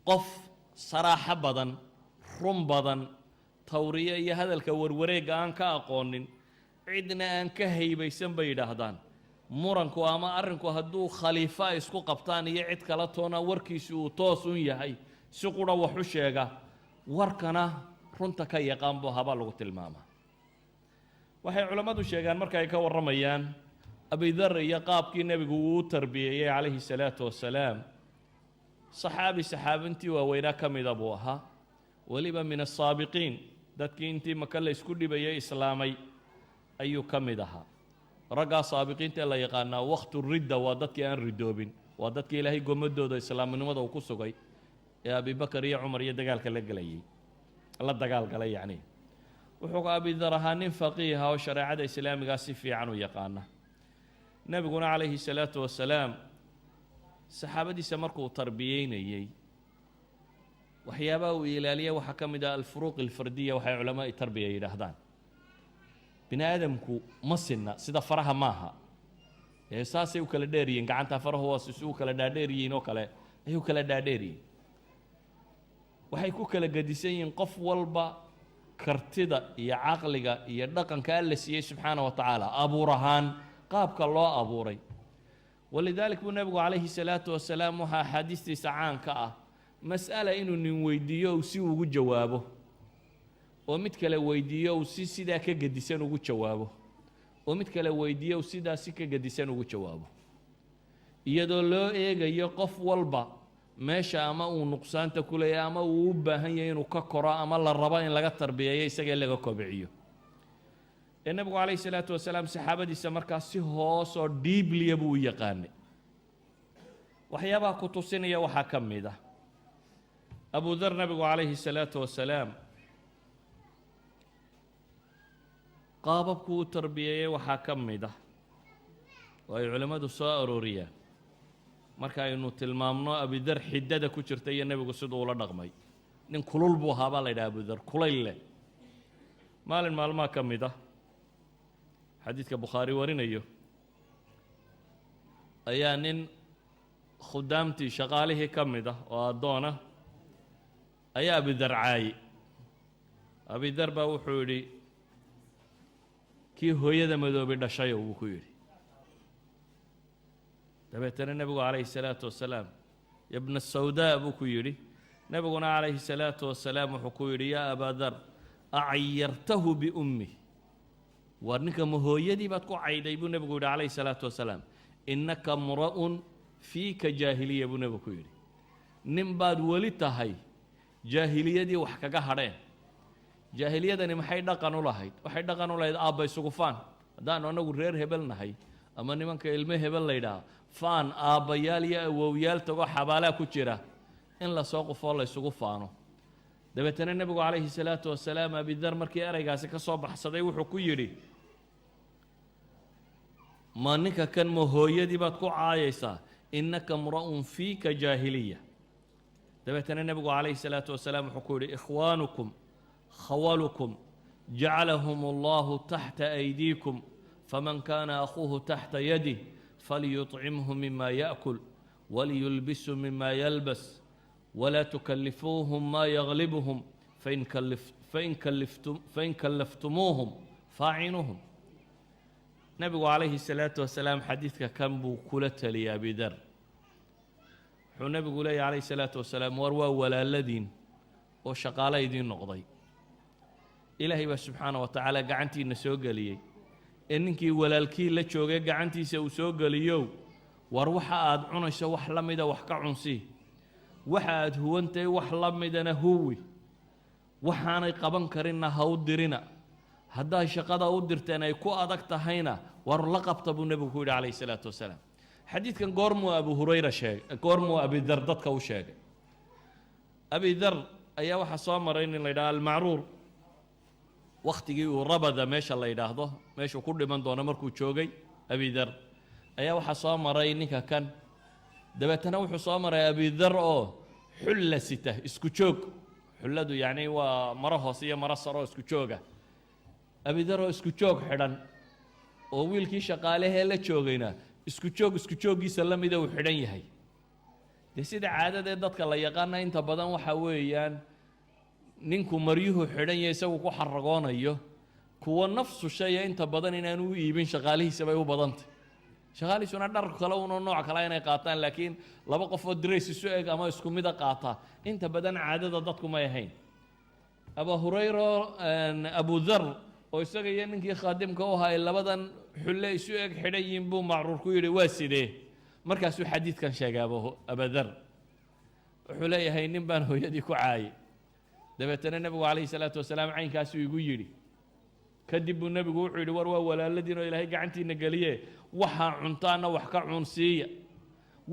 qof saraaxo badan run badan tawriye iyo hadalka warwareegga aan ka aqoonin cidna aan ka haybaysan bay yidhaahdaan muranku ama arrinku hadduu khaliifo ay isku qabtaan iyo cid kala toona warkiisu uu toos un yahay si qura wax u sheega warkana runta ka yaqaan buu habaa lagu tilmaamaa waxay culammadu sheegaan marka ay ka warramayaan abidar iyo qaabkii nebigu uu u tarbiyeeyey calayhi salaatu wasalaam saxaabintii waaweynaa ka mida buu ahaa weliba min asaabiqiin dadkii intii maka la isku dhibayay islaamay ayuu ka mid ahaa raggaa saabiqiinta la yaqaanaa waqtu ridda waa dadkii aan ridoobin waa dadkii ilaahay gomadooda islaamnimada uu ku sugay ee abibakar iyo cumar iyo dagaalka la dagaalgalay yacni wuxuu abidar ahaa nin faqiiha oo shareecada islaamigaa si fiican u yaqaana nebiguna calayhi salaatu wasalaam saxaabadiisa markuu tarbiyeynayey waxyaabaha uu ilaaliya waxaa ka mid ah alfuruuq alfardiya waxay culamaa tarbiya yidhaahdaan bini aadamku ma sinna sida faraha maaha ee saasay u kala dheer yihiin gacanta farahu waa si u kala dhaadheer yihiin oo kale ayuu kala dhaadheer yihiin waxay ku kala gedisan yihiin qof walba kartida iyo caqliga iyo dhaqanka alla siiyey subxaana wa tacaala abuur ahaan qaabka loo abuuray walidalik buu nebigu calayhi salaatu wasalaam waxaa axaadiistiisa caanka ah mas'ala inuu nin weydiiyo uu si ugu jawaabo oo mid kale weydiiyo uu si sidaa ka gedisan ugu jawaabo oo mid kale weydiiyo uu sidaa si ka gedisan ugu jawaabo iyadoo loo eegayo qof walba meesha ama uu nuqsaanta ku leeyahay ama uu u baahan yahay inuu ka koro ama la rabo in laga tarbiyeeyo isaga in laga kobciyo ee nebigu calayhi salaatu wasalaam saxaabadiisa markaa si hoos oo dhiibliya buu u yaqaanay waxyaabaha ku tusinaya waxaa ka mid ah abudar nebigu calayhi salaatu wasalaam qaababku u tarbiyeeyey waxaa ka mid ah oo ay culimmadu soo arooriyaan marka aynu tilmaamno abidar xiddada ku jirta iyo nebigu siduu ula dhaqmay nin kulul buu ahaa baa la yidhaha abudar kulayl leh maalin maalmaha ka mid ah xadiidka bukhaari warinayo ayaa nin khudaamtii shaqaalihii ka mid ah oo addoon ah ayaa abidar caayi abidar baa wuxuu yidhi kii hooyada madoobay dhashayo buu ku yidhi dabeetana nebigu calayhi salaatu wasalaam yabna sawdaa buu ku yidhi nebiguna calayhi salaatu wasalaam wuxuu ku yidhi yaa abaadar acyartahu biummih war ninka ma hooyadii baad ku cayday buu nebigu yidhi calayhi salaatu wasalaam innaka mra'un fiika jaahiliya buu nebigu ku yidhi nin baad weli tahay jaahiliyadii wax kaga hadheen jaahiliyadani maxay dhaqan u lahayd waxay dhaqan u lahayd aabba isugu faan haddaanu annagu reer hebel nahay ama nimanka ilmo hebel laydhaha faan aabbayaal iyo awowyaal tagoo xabaalaa ku jira in lasoo qufoo la ysugu faano dabeetana nebigu calayhi salaatu wasalaam abidar markii eraygaasi ka soo baxsaday wuxuu ku yidhi ma ninka kan ma hooyadii baad ku caayaysaa innaka mra'un fiika jaahiliya dabeetana nebigu calayhi salaatu wasalaam wuxuu ku yidhi ikhwaanukum khawalukum jacalahum allahu taxta aydiikum faman kaana akhuuhu taxta yadih falyuطcimhu mima yaأkul waliyulbisu mima yalbas walaa tukallifuuhum ma yaglibhum fain kallaftumuuhum faacinuuhum nebigu calayhi salaatu wasalaam xadiidka kan buu kula taliyay abidar wuxuu nebigu leeyahy calayhi salaatu wasalaam war waa walaaladiin oo shaqaale idiin noqday ilaahay baa subxaana wa tacaala gacantiina soo geliyey ee ninkii walaalkii la joogay gacantiisa uu soo geliyow war waxa aad cunayso wax la mida wax ka cunsii waxa aad huwantahay wax la midana huwi waxaanay qaban karinna ha u dirina hadday shaqada u dirteen ay ku adag tahayna war la qabta buu nebigu ku yidhi calayhi salaatu wasalaam xadiidkan goormuu abu hurayra sheegay goormuu abidar dadka u sheegay abidar ayaa waxaa soo maray nin la yidhaha almacruur wakhtigii uu rabada meesha la yidhaahdo meeshuu ku dhiman doono markuu joogay abidar ayaa waxaa soo maray ninka kan dabeetana wuxuu soo maray abidar oo xulla sita isku joog xulladu yacni waa maro hoose iyo maro saro isku jooga abidar oo isku joog xidhan oo wiilkii shaqaalehee la joogayna isku jooggiisa la mida uu xidhan yahay dee sida caadadee dadka la yaqaana inta badan waxa weeyaan ninku maryuhu xidhan yahay isagu ku xaragoonayo kuwa nafsu shaya inta badan inaanu u iibin shaqaalihiisa bay u badantay shaqaalihiisuna dhar kale uno nooc kale inay qaataan laakiin laba qof oo dirays isu eg ama isku mida qaata inta badan caadada dadku may ahayn abu hurayra abu dar oo isaga iyo ninkii khaadimka u ahaa labadan xulle isu eg xidhan yihiin buu macruur ku yidhi waa sidee markaasuu xadiidkan sheegay abadar wuxuu leeyahay nin baan hooyadii ku caayay dabeetana nebigu calayhi salaatu wasalaam caynkaasuu igu yidhi kadib buu nebigu wuxuu yidhi war waa walaaladiin oo ilaahay gacantiina geliye waxaa cuntaanna wax ka cunsiiya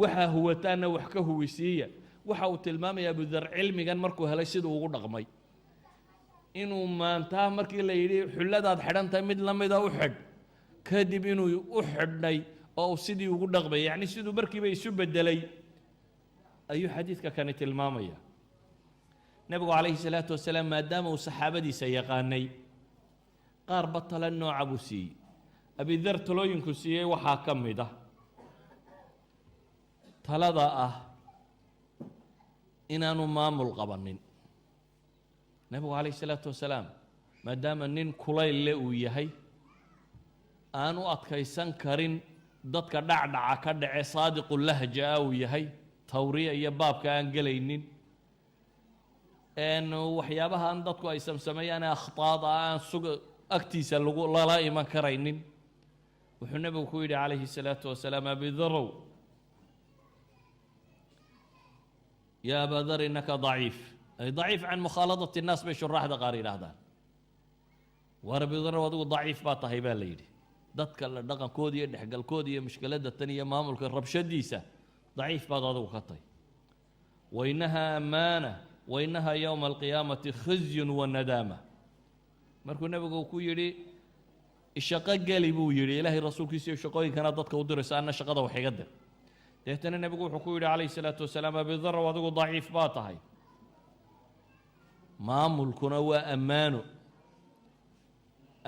waxaa huwataanna wax ka huwisiiya waxa uu tilmaamaya abudar cilmigan markuu helay siduu ugu dhaqmay inuu maantaa markii la yidhi xulladaad xidhan tahay mid la mida u xidh kadib inuu u xidhnay oo uu sidii ugu dhaqmay yacni siduu markiiba isu beddelay ayuu xadiidka kani tilmaamaya nebigu calayhi salaatu wasalaam maadaama uu saxaabadiisa yaqaanay qaar batala nooca buu siiyey abidar talooyinku siiyey waxaa ka mid ah talada ah inaanu maamul qabanin nebigu calayhi salaatu wasalaam maadaama nin kulayle uu yahay aan u adkaysan karin dadka dhacdhaca ka dhace saadiqu lahja ah uu yahay tawriya iyo baabka aan gelaynin waxyaabahan dadku ay samsameeyaan ee akhtaada aan agtiisa lala iman karaynin wuxuu nebigu ku yidhi calayhi salaatu wasalaam abidarow yaa abadar innaka daciif ay daciif can mukhaaladati الnaas bay shuraaxda qaar yidhaahdaan war abidarow adigu daciif baa tahay baa la yidhi dadka la dhaqankooda iyo dhexgalkooda iyo mushkiladda tan iyo maamulka rabshadiisa daciif baad adigu ka tahay wainaha amaana wainaha yowma alqiyaamati khizyun wanadaama markuu nebigu ku yidhi shaqo geli buu yidhi ilaahay rasuulkiisa iyo shaqooyinkana dadka u dirayso anna shaqada wax iga dir deetana nebigu wuxuu ku yidhi calayhi salaatu wasalaam abidarow adigu daciif baa tahay maamulkuna waa ammaano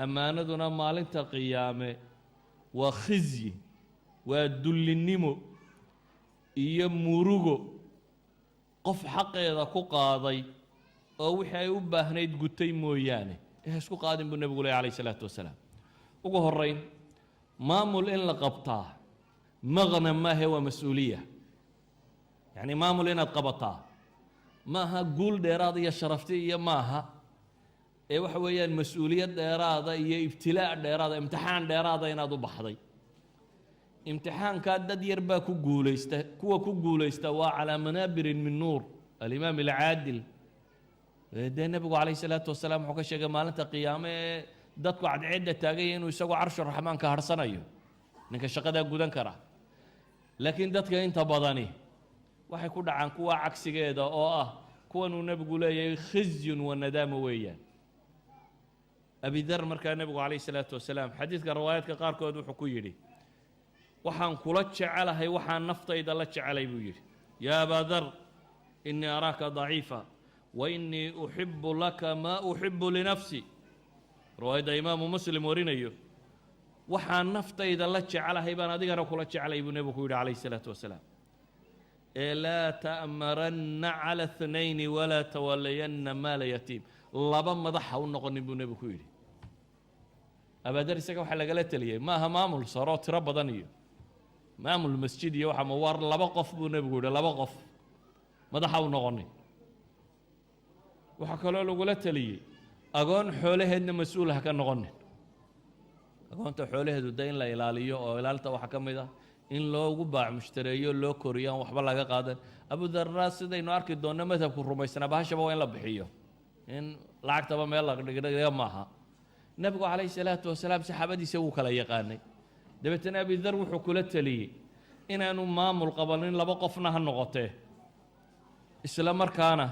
ammaanaduna maalinta qiyaame waa khizyi waa dullinnimo iyo murugo qof xaqeeda ku qaaday oo wixii ay u baahnayd gutay mooyaane isku qaadin buu nebigu leeyahy calayhi salaatu wasalaam ugu horrayn maamul in la qabtaa maqnam maahe waa mas-uuliya yacni maamul inaad qabataa ma aha guul dheeraada iyo sharafti iyo maaha ee waxa weeyaan mas-uuliyad dheeraada iyo ibtilaa' dheeraada imtixaan dheeraada inaad u baxday imtixaankaa dad yar baa ku guulaysta kuwa ku guulaysta waa calaa manaabirin min nuur alimaam alcaadil dee nebigu calayhi salaatu wasalaam wuxuu ka sheegay maalinta qiyaame ee dadku cadceedda taagaya inuu isagu carshu raxmaanka harhsanayo ninka shaqadaa gudan kara laakiin dadka inta badani waxay ku dhacaan kuwa cagsigeeda oo ah kuwanuu nebigu leeyahay khizyun wa nadaama weeyaan abidar markaa nebigu calayhi salaatu wasalaam xadiidka riwaayaadka qaarkood wuxuu ku yidhi waxaan kula jecelahay waxaan naftayda la jecelay buu yidhi yaa abaa dar innii araaka daciifa wa innii uxibu laka maa uxibu linafsi riwaayadda imaamu muslim warinayo waxaan naftayda la jecelahay baan adigana kula jecelay buu nebigu ku yidhi calayhi salaatu wasalaam ee laa ta'maranna cala اthnayni walaa tawallayanna maala yatiim laba madax ha u noqonin buu nebigu ku yidhi abadar isaga waxa lagala taliyay maaha maamul saro tiro badan iyo maamul masjid iyo waxa ma war laba qof buu nabigu yidhi laba qof madaxa u noqonay waxa kaloo lagula taliyay agoon xoolaheedna mas-uul ha ka noqonin agoonta xoolaheedu da in la ilaaliyo oo ilaalinta waxa ka mid ah in loogu baac mushtareeyo loo koriyo aan waxba laga qaadan abu darra sidaynu arki doonno madhabku rumaysnaa bahashaba waa in la bixiyo in lacagtaba meel la dhigdhiga maaha nabigu calayhi salaatu wasalaam saxaabadiisa wuu kala yaqaanay dabeetana abi dar wuxuu kula taliyey inaanu maamul qabanin laba qofna ha noqotee isla markaana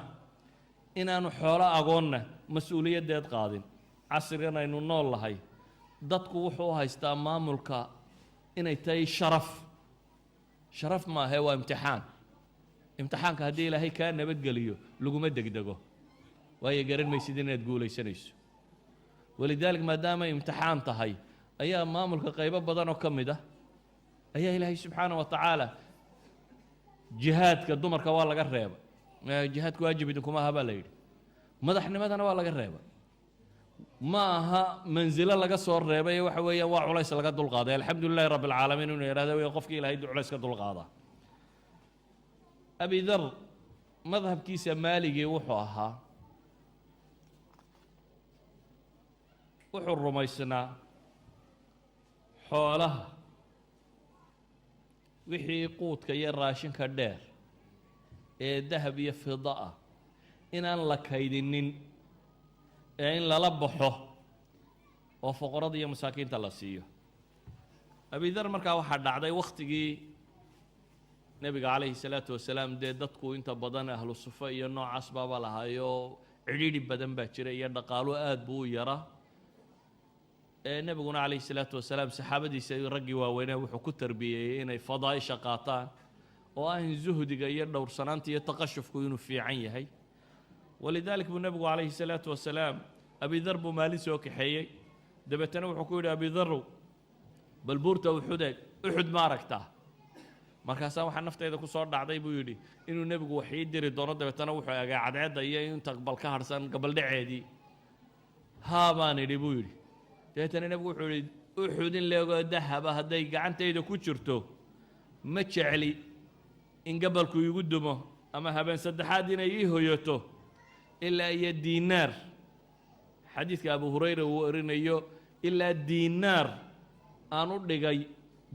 inaanu xoolo agoonna mas-uuliyaddeed qaadin casrigan aynu nool lahay dadku wuxuu u haystaa maamulka inay tahay sharaf maahe waa imtixaanka haddii ilaahay kaa nabadgeliyo laguma degdego waayo garan maysid inaad guulaysanayso walidaalik maadaama imtixaan tahay ayaa maamulka qaybo badan oo ka mid ah ayaa ilaahay subxaana wa tacaala jihaadka dumarka waa laga reeba jihaadku waajib idinkuma aha baa la yidhi madaxnimadana waa laga reeba ma aha manzilo laga soo reebay waxa weeyaan waa culays laga dulqaaday alxamdu lilahi rabbi alcaalamiin inuu yidhahdo wey qofkii ilaahay culays ka dulqaadaa abi dar madhabkiisa maaligii wuxuu ahaa wuxuu rumaysnaa xoolaha wixii quudka iyo raashinka dheer ee dahab iyo fida ah inaan la kaydinin ee in lala baxo oo fuqarada iyo masaakiinta la siiyo abi dar markaa waxaa dhacday wakhtigii nebiga calayhi salaatu wasalaam dee dadku inta badan ahlu sufa iyo noocaas baaba lahaayo cidhiidhi badan baa jira iyo dhaqaalo aad buu u yaraa nebiguna calayhi salaatu wasalaam saxaabadiisa raggii waaweynaa wuxuu ku tarbiyeeyey inay fadaa'isha qaataan oo ah in zuhdiga iyo dhowrsanaanta iyo taqashufku inuu fiican yahay walidaalik buu nebigu calayhi salaatu wasalaam abi dar buu maalin soo kaxeeyey dabeetana wuxuu ku yidhi abi darow bal buurta uxud ma aragtaa markaasaa waxaa naftayda ku soo dhacday buu yidhi inuu nebigu wax ii diri doono dabeetana wuxuu egaa cadceedda iyo inta bal ka harhsan gabaldhaceedii haa baan idhi buu yidhi dabeetana nebigu wuxuu yidhi uxud in leegoo dahaba hadday gacantayda ku jirto ma jecli in gabalku igu dumo ama habeen saddexaad inay ii hoyato ilaa iyo diinaar xadiidka abu hurayra uu warinayo ilaa diinaar aan u dhigay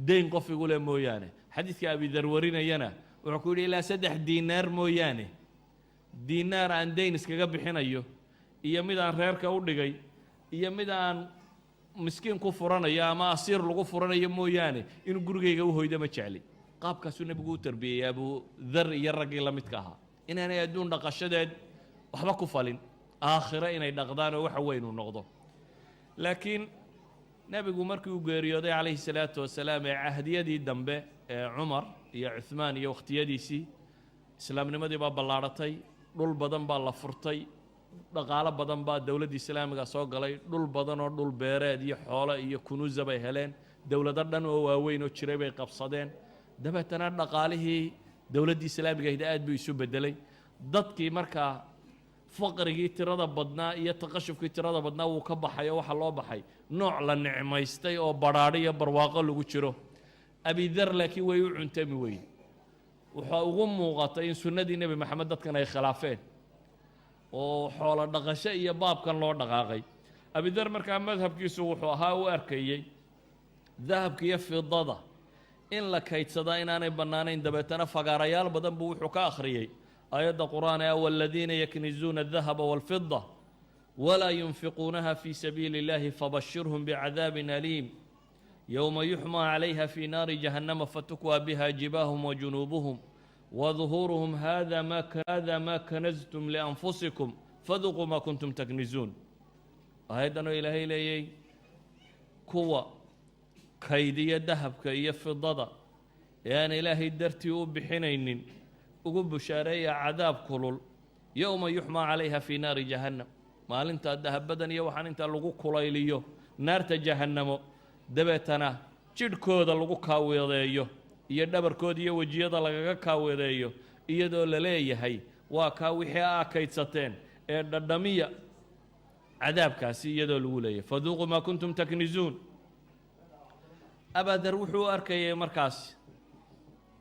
dayn qof igu leh mooyaane xadiidka abi dar warinayana wuxuu ku yidhi ilaa 3 diinaar mooyaane diinaar aan dayn iskaga bixinayo iyo mid aan reerka u dhigay iyo mid aan miskiin ku furanayo ama asiir lagu furanayo mooyaane inuu gurigayga u hoydo ma jecli qaabkaasuu nebigu u tarbiyey abu dar iyo raggii la midka ahaa inaanay adduun dhaqashadeed waxba ku falin aakhiro inay dhaqdaan oo waxa weyn uu noqdo laakiin nebigu markii uu geeriyooday calayhi salaatu wasalaam ee cahdiyadii dambe ee cumar iyo cuhmaan iyo wakhtiyadiisii islaamnimadii baa ballaadhatay dhul badan baa la furtay dhaqaalo badan baa dowladdii islaamiga soo galay dhul badan oo dhul beereed iyo xoolo iyo kunuusa bay heleen dowlado dhan oo waaweyn oo jiray bay qabsadeen dabeetana dhaqaalihii dowladdii islaamiga ahayd aad buu isu beddelay dadkii markaa faqrigii tirada badnaa iyo taqashufkii tirada badnaa wuu ka baxay oo waxaa loo baxay nooc la nicmaystay oo badhaadho iyo barwaaqo lagu jiro abi dar laakiin way u cuntami weyn waxaa ugu muuqatay in sunnadii nebi maxamed dadkan ay khilaafeen oo xoolo dhaqasho iyo baabkan loo dhaqaaqay abi dar markaa madhabkiisu wuxuu ahaa u arkayey dahabka iyo fidada in la kaydsadaa inaanay bannaanayn dabeetana fagaarayaal badan buu wuxuu ka akhriyey آيات القرآن والذين يكنزون الذهب والفضة ولا ينفقونها في سبيل الله فبشرهم بعذاب أليم يوم يحمى عليها في نار جهنم فتكوى بها جباههم وجنوبهم وظهورهم هذا ما كنزتم لأنفسكم فذوقوا ما كنتم تكنزون آيات إلهي إلهي كوى كيدية ذهب كي فضة يعني إلهي درتي بحنين ugu bushaareeya cadaab kulul yowma yuxmaa calayha fii naari jahannam maalintaa dahabadan iyo waxaan intaa lagu kulayliyo naarta jahannamo dabeetana jidhkooda lagu kaaweedeeyo iyo dhabarkooda iyo wejiyada lagaga kaaweedeeyo iyadoo la leeyahay waa kaa wixii aa kaydsateen ee dhadhamiya cadaabkaasi iyadoo lagu leeyahay faduuquu maa kuntum taknizuun abadar wuxuu u arkayay markaas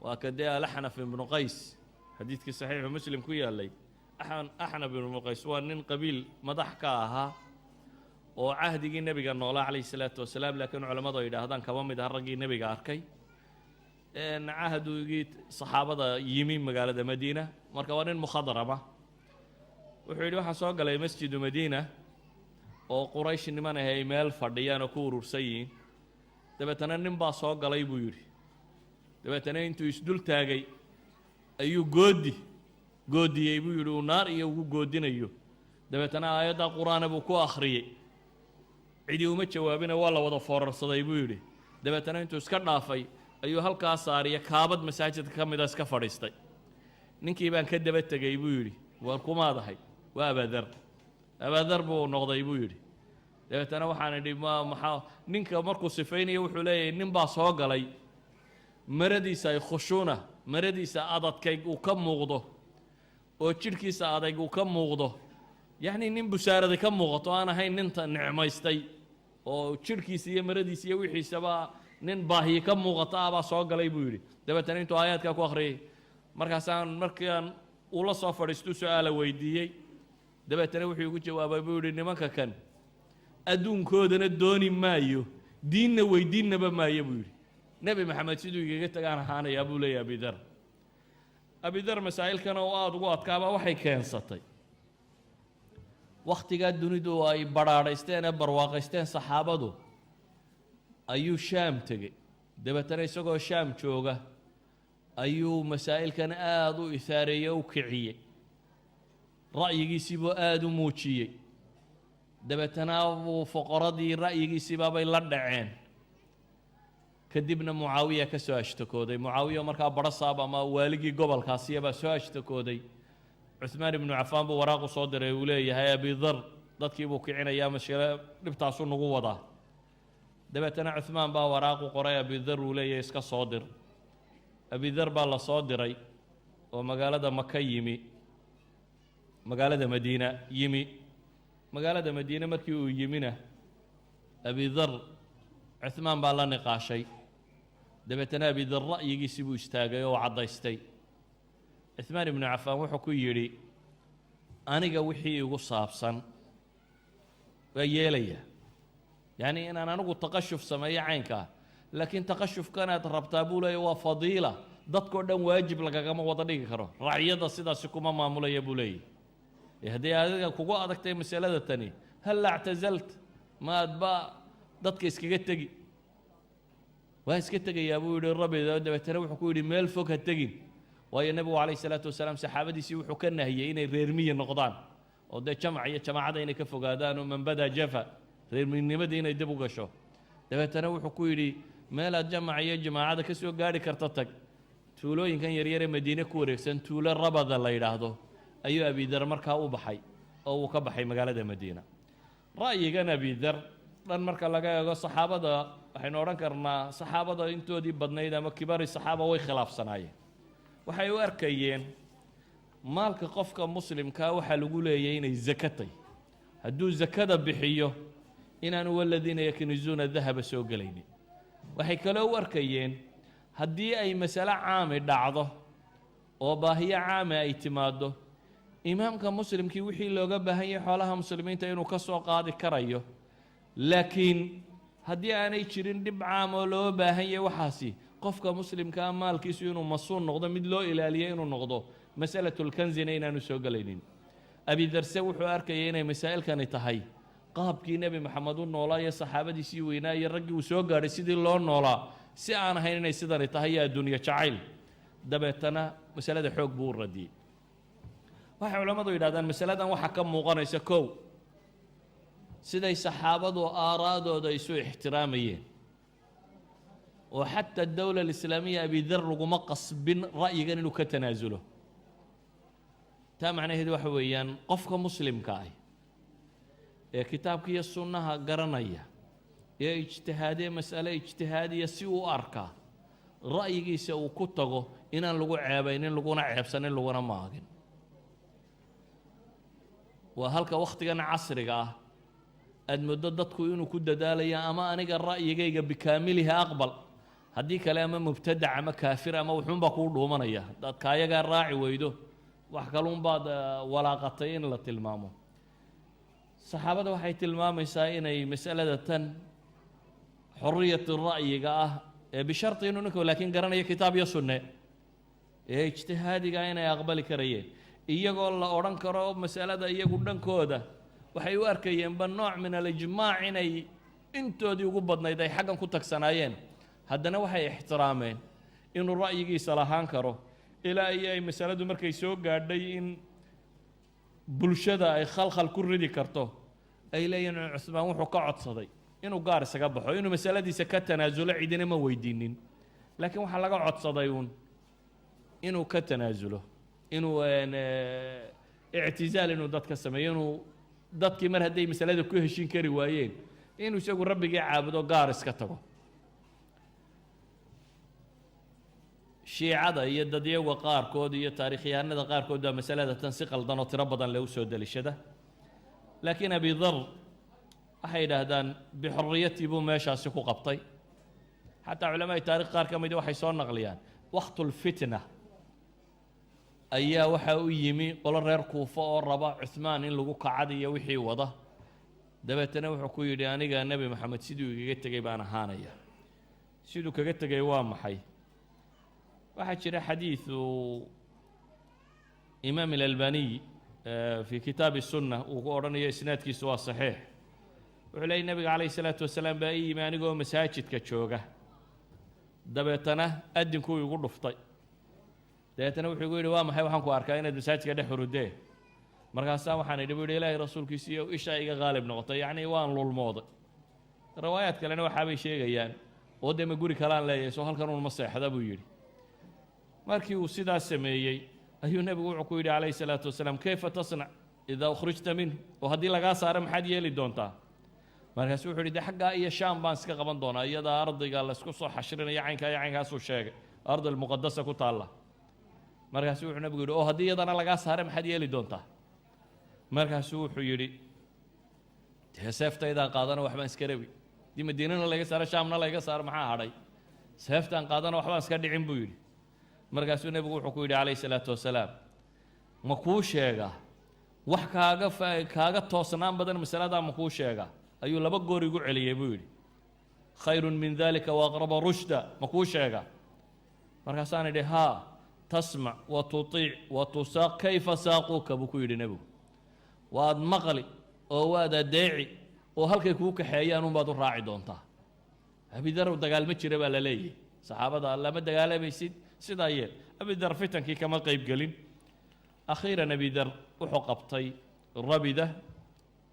waa ka dee alaxnaf ibnu qays xadiidkii saxiixu muslim ku yaallay axnaf ibnu qays waa nin qabiil madax ka ahaa oo cahdigii nebiga noolaa calayhi salaatu wasalaam laakiin culammadu ay yidhaahdaan kaba mid ah raggii nebiga arkay cahdigii saxaabada yimi magaalada madiina marka waa nin mukhadrama wuxuu yidhi waxaan soo galay masjidu madiina oo quraysh niman ah ay meel fadhiyaan oo ku urursan yihiin dabeetana nin baa soo galay buu yidhi dabeetana intuu isdul taagay ayuu goodiyey buu yidhi uu naar iyo ugu goodinayo dabeetana aayadda qur-aana buu ku akhriyey cidii uma jawaabina waa la wada foorarsaday buu yidhi dabeetana intuu iska dhaafay ayuu halkaa saariya kaabad masaajidka ka mida iska fadhiistay ninkii baan ka daba tegey buu yidhi waar kumaadahay waa abaadar buu noqday buu yidhi dabeetana waxaan idhi maxaa ninka markuu sifaynaya wuxuu leeyahay nin baa soo galay maradiisa ay khushuuna maradiisa adadkayg uu ka muuqdo oo jidhkiisa adayg uu ka muuqdo yacni nin busaarada ka muuqato aan ahayn ninta nicmaystay oo jidhkiisa iyo maradiisa iyo wixiisaba nin baahiye ka muuqata ah baa soo galay buu yidhi dabeetana intuu aayaadkaa ku akhriyay markaasaan markaan ula soo fadhiistuu su-aala weydiiyey dabeetana wuxuu igu jawaabay buu yidhi nimanka kan adduunkoodana dooni maayo diinna weydiinnaba maayo buu yidhi nebi maxamed siduu igaga tagaan ahaanayaa buu leeyahy abidar masaa'ilkana oo aada ugu adkaaba waxay keensatay wakhtigaa dunidu ay badhaadhaysteen ee barwaaqaysteen saxaabadu ayuu shaam tegey dabeetana isagoo shaam jooga ayuu masaa'ilkan aada u ihaareeyey u kiciyey ra'yigiisiibuu aada u muujiyey dabeetana buu foqoradii ra'yigiisiibaabay la dhaceen kadibna mucaawiya ka soo ashtakooday mucaawiya markaa barasaab ama waaligii gobolkaasiyabaa soo ashtakooday cuhmaan ibnu cafaan buu waraaqu soo diray uu leeyahay abidar dadkii buu kicinayaa mashkilo dhibtaasuu nagu wadaa dabeetana cuhmaan baa waraaqu qoray abidar uu leeyahay iska soo dir abidar baa la soo diray oo magaalada maka yimi magaalada madiina yimi magaalada madiine markii uu yimina abidar cuhmaan baa la niqaashay dabeetana abidar ra'yigiisii buu istaagay oo caddaystay cuhmaan ibnu cafaan wuxuu ku yidhi aniga wixii igu saabsan waa yeelayaa yacni inaan anigu taqashuf sameeyo caynkaa laakiin taqashufkanaad rabtaa buu leeya waa fadiila dadkao dhan waajib lagagama wada dhigi karo racyada sidaasi kuma maamulaya buu leeyahy haddii adiga kugu adagtay masalada tani halla actazalt maadba dadka iskaga tegi waa iska tegayaa buu yidhi rabbi dabeetana wuxuu ku yidhi meel fog ha tegin waayo nebigu calayhi salaatu wasalaam saxaabadiisii wuxuu ka nahiyey inay reermiyi noqdaan oo dee jamac iyo jamaacada inay ka fogaadaan oo manbada jafa reermiynimadii inay dib u gasho dabeetana wuxuu ku yidhi meelaad jamac iyo jamaacada ka soo gaadhi karta tag tuulooyinkan yaryaree madiine ku wareegsan tuulo rabada la yidhaahdo ayuu abidar markaa u baxay oo uu ka baxay magaalada madiina ra'yigan abidar dhan marka laga eego saxaabada waxaynu odhan karnaa saxaabada intoodii badnayd ama kibaari saxaaba way khilaafsanaayeen waxay u arkayeen maalka qofka muslimkaa waxaa lagu leeyahay inay zakatay hadduu zakada bixiyo inaanu waladiina yaknizuuna dahaba soo gelaynin waxay kaloo u arkayeen haddii ay masale caami dhacdo oo baahiyo caami ay timaaddo imaamka muslimkii wixii looga baahan yahay xoolaha muslimiinta inuu ka soo qaadi karayo laakiin haddii aanay jirin dhib caam oo loo baahan yahay waxaasi qofka muslimkaa maalkiisu inuu masuun noqdo mid loo ilaaliyo inuu noqdo masalatulkanzina inaanu soo gelaynin abidarse wuxuu arkayay inay masaa'ilkani tahay qaabkii nebi maxamed u noolaa iyo saxaabadiisii weynaa iyo raggii uu soo gaadhay sidii loo noolaa si aan ahayn inay sidani tahay iyo adduunyo jacayl dabeetana masalada xoog buu u radiyey waxay culammadu yidhahdaan masaladan waxaa ka muuqanaysa kow siday saxaabadu aaraadooda isu ixtiraamayeen oo xataa adowla alislaamiya abidar laguma qasbin ra'yigan inuu ka tanaasulo taa macnaheedu waxa weeyaan qofka muslimka ah ee kitaabka iyo sunnaha garanaya ee ijtihaadee mas'ale ijtihaadiya si uu arkaa ra'yigiisa uu ku tago inaan lagu ceebaynin laguna ceebsanin laguna maagin waa halka wakhtigan casriga ah aad muddo dadku inuu ku dadaalayo ama aniga ra'yigayga bikaamiliha aqbal haddii kale ama mubtadac ama kaafir ama wuxuunbaa kuu dhuumanaya haddaad kaayagaa raaci weydo wax kaluunbaad walaaqatay in la tilmaamo saxaabada waxay tilmaamaysaa inay mas'alada tan xorriyat ra'yiga ah ee bisharti inuu ninku laakiin garanayo kitaab iyo sunne ee ijtihaadiga inay aqbali karayeen iyagoo la odhan karo mas'alada iyagu dhankooda waxay u arkayeenba nooc min alijmaac inay intoodii ugu badnayd ay xaggan ku tagsanaayeen haddana waxay ixtiraameen inuu ra'yigiisa lahaan karo ilaa iyo ay masaladu markay soo gaadhay in bulshada ay khalkhal ku ridi karto ay leeyihiin cusmaan wuxuu ka codsaday inuu gaar isaga baxo inuu masaladiisa ka tanaasulo cidina ma weydiinin laakiin waxaa laga codsaday uun inuu ka tanaasulo inuu ictizaal inuu dadka sameeyo inuu dadkii mar hadday masalada ku heshin kari waayeen inuu isagu rabbigii caabudo gaar iska tago shiicada iyo dadyaga qaarkood iyo taariikhyahanada qaarkood baa masalada tan si qaldan oo tiro badan leh u soo delishada laakiin abi dar waxay yidhaahdaan bixorriyatii buu meeshaasi ku qabtay xataa culamada taarikh qaar ka midi waxay soo naqliyaan waqtulfitna ayaa waxaa u yimi qolo reer kuufa oo raba cuhmaan in lagu kacad iyo wixii wada dabeetana wuxuu ku yidhi aniga nebi maxamed siduu igaga tegey baan ahaanaya siduu kaga tegay waa maxay waxaa jira xadiidu imaam alalbaniy fi kitaabi sunna uu ku odhanayo isnaadkiisu waa saxiix wuxuu leeyay nabiga calayhi salaatu wasalaam baa ii yimi anigoo masaajidka jooga dabeetana adinkuu igu dhuftay dabeetana wuxuu igu yidhi waa maxay waxaan ku arkaa inaad masaajidka dhex hurudee markaasaa waxaan idhi buu yidhi ilaahay rasuulkiisiiyo ishaa iga qaalib noqotay yacni waan lulmooday riwaayaad kalena waxaabay sheegayaan oo dee ma guri kalaan leeyahay soo halkan uun ma seexda buu yidhi markii uu sidaas sameeyey ayuu nebigu wuxuu ku yidhi calayhi salaatu wasalaam kayfa tasnac idaa ukhrijta minhu oo haddii lagaa saaro maxaad yeeli doontaa markaasuu wuxuu yidhi de xaggaa iyo shaam baan iska qaban doonaa iyadaa ardayga laysku soo xashrinaya caynkaa iyo caynkaasuu sheegay ardi almuqadasa ku taalla markaasuu wuxuu nebigu yidhi oo haddii iyadana lagaa saare maxaad yeeli doontaa markaasuu wuxuu yidhi dee seeftaydaan qaadana waxbaan iska rabi haddii madiinana laga saaro shaamna laga saaro maxaa hadhay seeftaan qaadana waxbaan iska dhicin buu yidhi markaasuu nebigu wuxuu ku yidhi calayhi salaatu wasalaam ma kuu sheegaa wax kaaga toosnaan badan masaladaa ma kuu sheegaa ayuu laba goor igu celiyey buu yidhi khayrun min dalika waaqraba rushda ma kuu sheegaa markaasaan idhi haa tasmac wa tutiic wa tusaaq kayfa saaquuka buu ku yidhi nebigu waad maqli oo waad adeeci oo halkay kuu kaxeeyaan unbaad u raaci doontaa abidar dagaalma jira baa la leeyahay saxaabada lama dagaalamaysid sidaa yeel abidar fitankii kama qayb gelin akhiiran abidar wuxuu qabtay rabida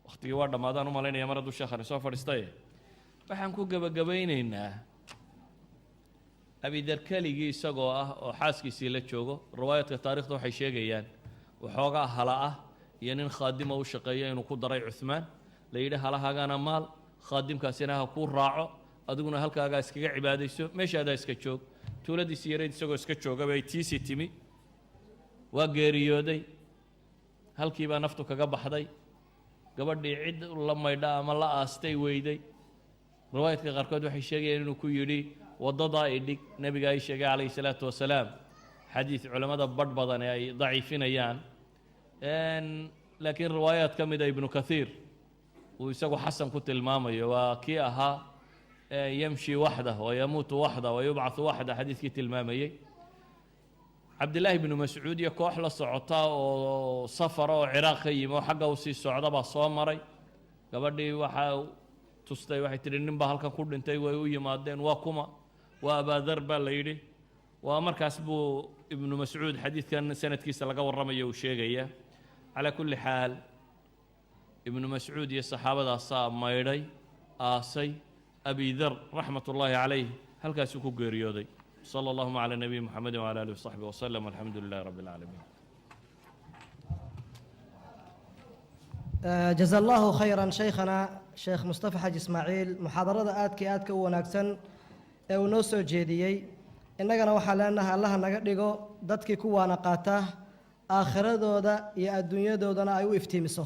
wakhtigii waa dhammaadaan u malaynaya mar hadduu sheekhani soo fadhiistaye waxaan ku gebagabaynaynaa abidar keligii isagoo ah oo xaaskiisii la joogo riwaayaadka taarikhda waxay sheegayaan waxoogaa hala ah iyo nin khaadima u shaqeeya inuu ku daray cuhmaan la yidhi halahagana maal khaadimkaasina ha kuu raaco adiguna halkaagaa iskaga cibaadayso meeshaadaa iska joog tuuladiisi yareyd isagoo iska jooga bay tiisii timi waa geeriyooday halkii baa naftu kaga baxday gabadhii cid la maydha ama la aastay weyday riwaayadka qaarkood waxay sheegayaan inuu ku yidhi waddadaa idhig nebiga ay sheegay calayhi salaatu wasalaam xadiid culammada badh badan ee ay daciifinayaan laakiin riwaayaad ka mida ibnu kathiir uu isagu xasan ku tilmaamayo waa kii ahaa yamshi waxdah wayamuutu waxdah wayubcahu waxdah xadiidkii tilmaamayey cabdillaahi bnu mascuud iyo koox la socota oo safara oo ciraaq ka yimi oo xagga u sii socda baa soo maray gabadhii waxaa tustay waxay tidhi nin baa halkan ku dhintay way u yimaadeen waa kuma waa abaadar baa la yidhi waa markaas buu ibnu mascuud xadiidkan sanadkiisa laga warramayo uu sheegaya calaa kulli xaal ibnu mascuud iyo saxaabadaasaa maydhay aasay abi dar raxmat ullaahi calayh halkaasuu ku geeriyooday صلى اللهم على نبي محمد وعلى آله وصحبه وسلم والحمد لله رب العالمين جزا الله خيرا شيخنا شيخ مصطفى حاج إسماعيل محاضرة آدك وناكسن ونوسو جيديي إننا وحالنا الله نقدقو دادك كوانا قاته آخر دودا يا الدنيا دودنا أيو افتيمسو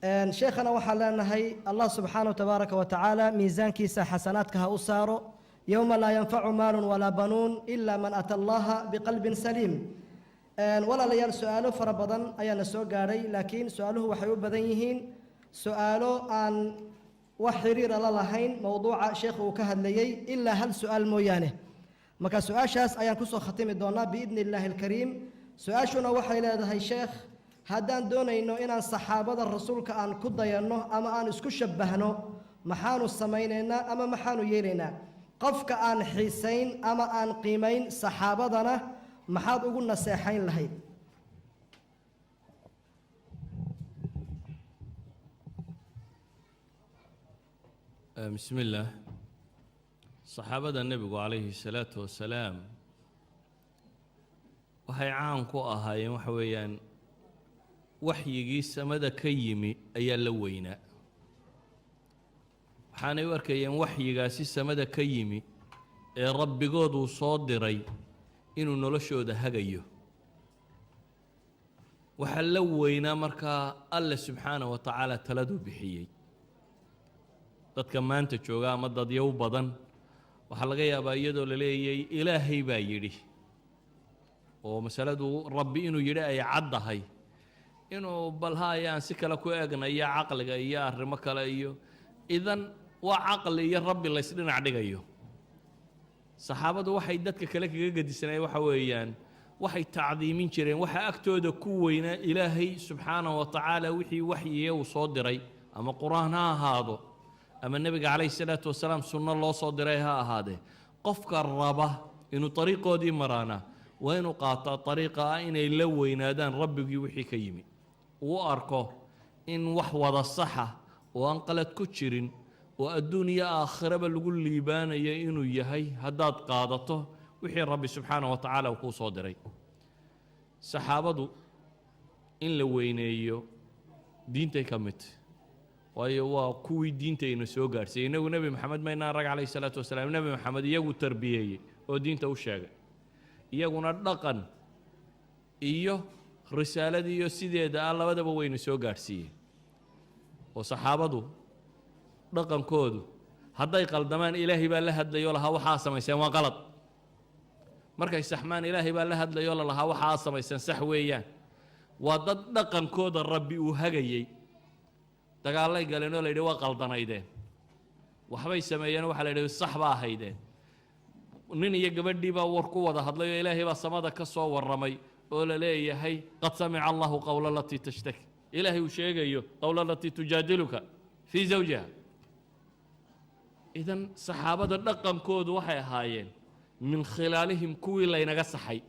sheekhana waxaan leenahay allah subxaanahu tabaaraka wa tacaala miisaankiisa xasanaadka ha u saaro yowma laa yanfacu maalun walaa banuun ilaa man ata allaha biqalbin saliim walaalayaal su-aalo fara badan ayaana soo gaadhay laakiin su-aaluhu waxay u badan yihiin su-aalo aan wax xiriira la lahayn mowduuca sheekhu uu ka hadlayey ilaa hal su-aal mooyaane marka su-aashaas ayaan kusoo khatimi doonaa biidni illaahi alkariim su-aashuna waxay leedahay sheekh haddaan doonayno inaan saxaabada rasuulka aan ku dayanno ama aan isku shabbahno maxaanu samaynaynaa ama maxaanu yeelaynaa qofka aan xiisayn ama aan qiimayn saxaabadana maxaad ugu naseexayn lahayd بسم الله صحابة النبي عليه الصلاة والسلام waxay caan ku ahaayeen waxa weeyaan waxyigii samada ka yimi ayaa la weynaa waxaanay u arkayeen waxyigaasi samada ka yimi ee rabbigood uu soo diray inuu noloshooda hagayo waxaa la weynaa markaa alle subxaanahu wa tacaala taladuu bixiyey dadka maanta jooga ama dadyow badan waxaa laga yaabaa iyadoo la leeyay ilaahay baa yidhi oo masaladu rabbi inuu yidhi ay caddahay inuu balhaayaan si kale ku eegnayo caqliga iyo arrimo kale iyo idan waa caqli iyo rabbi la isdhinac dhigayo saxaabadu waxay dadka kale kaga gedisanayeen waxa weeyaan waxay tacdiimin jireen waxa agtooda ku weynaa ilaahay subxaanahu wa tacaala wixii waxyiye uu soo diray ama qur-aan ha ahaado ama nebiga calayhi salaatu wasalaam sunno loo soo diray ha ahaadee qofka raba inuu dariiqoodii maraana waa inuu qaataa dariiqa ah inay la weynaadaan rabbigii wixii ka yimi uu arko in wax wada saxa oo aan qalad ku jirin oo adduun iyo aakhiraba lagu liibaanayo inuu yahay haddaad qaadato wixii rabbi subxaanahu wa tacaala uu kuu soo diray saxaabadu in la weyneeyo diintay ka mid waayo waa kuwii diintayna soo gaadhsiiyey innagu nebi maxamed maynaan rag calayhi salaatu wasalaam nebi maxamed iyagu tarbiyeeyey oo diinta u sheegay iyaguna dhaqan iyo risaaladii iyo sideeda ah labadaba wayna soo gaadhsiiyeen oo saxaabadu dhaqankoodu hadday qaldamaan ilaahay baa la hadlayoo lahaa waxaa samayseen waa qalad markay saxmaan ilaahay baa la hadlayoo lalahaa waxaa samayseen sax weeyaan waa dad dhaqankooda rabbi uu hagayey dagaallay galeen oo la yidhi waa qaldanaydeen waxbay sameeyeen waxaa la yidhi sax baa ahaydeen nin iyo gabadhii baa war ku wada hadlay oo ilaahay baa samada ka soo warramay oo la leeyahay qad samica allahu qawla alatii tashtaki ilaahay uu sheegayo qawla alatii tujaadiluka fii zawjiha idan saxaabada dhaqankoodu waxay ahaayeen min khilaalihim kuwii laynaga saxay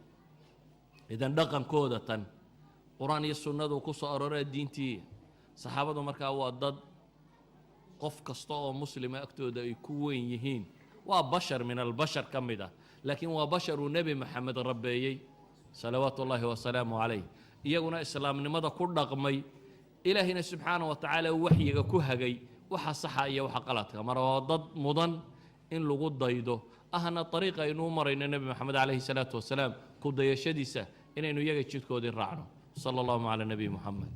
idan dhaqankooda tan qur-aan iyo sunnadu ku soo arooree diintii saxaabadu markaa waa dad qof kasta oo muslima agtooda ay ku weyn yihiin waa bashar min albashar ka mid ah laakiin waa bashar uu nebi maxamed rabbeeyey salawaatu ullaahi wasalaamu calayh iyaguna islaamnimada ku dhaqmay ilaahina subxaanahu wa tacaala waxyiga ku hagay waxa saxa iyo waxa qaladka mara waa dad mudan in lagu daydo ahna dariiqa aynuu marayno nebi maxamed calayhi salaatu wasalaam ku dayashadiisa inaynu iyaga jidkoodii raacno sala allahu cala nabiy muxamed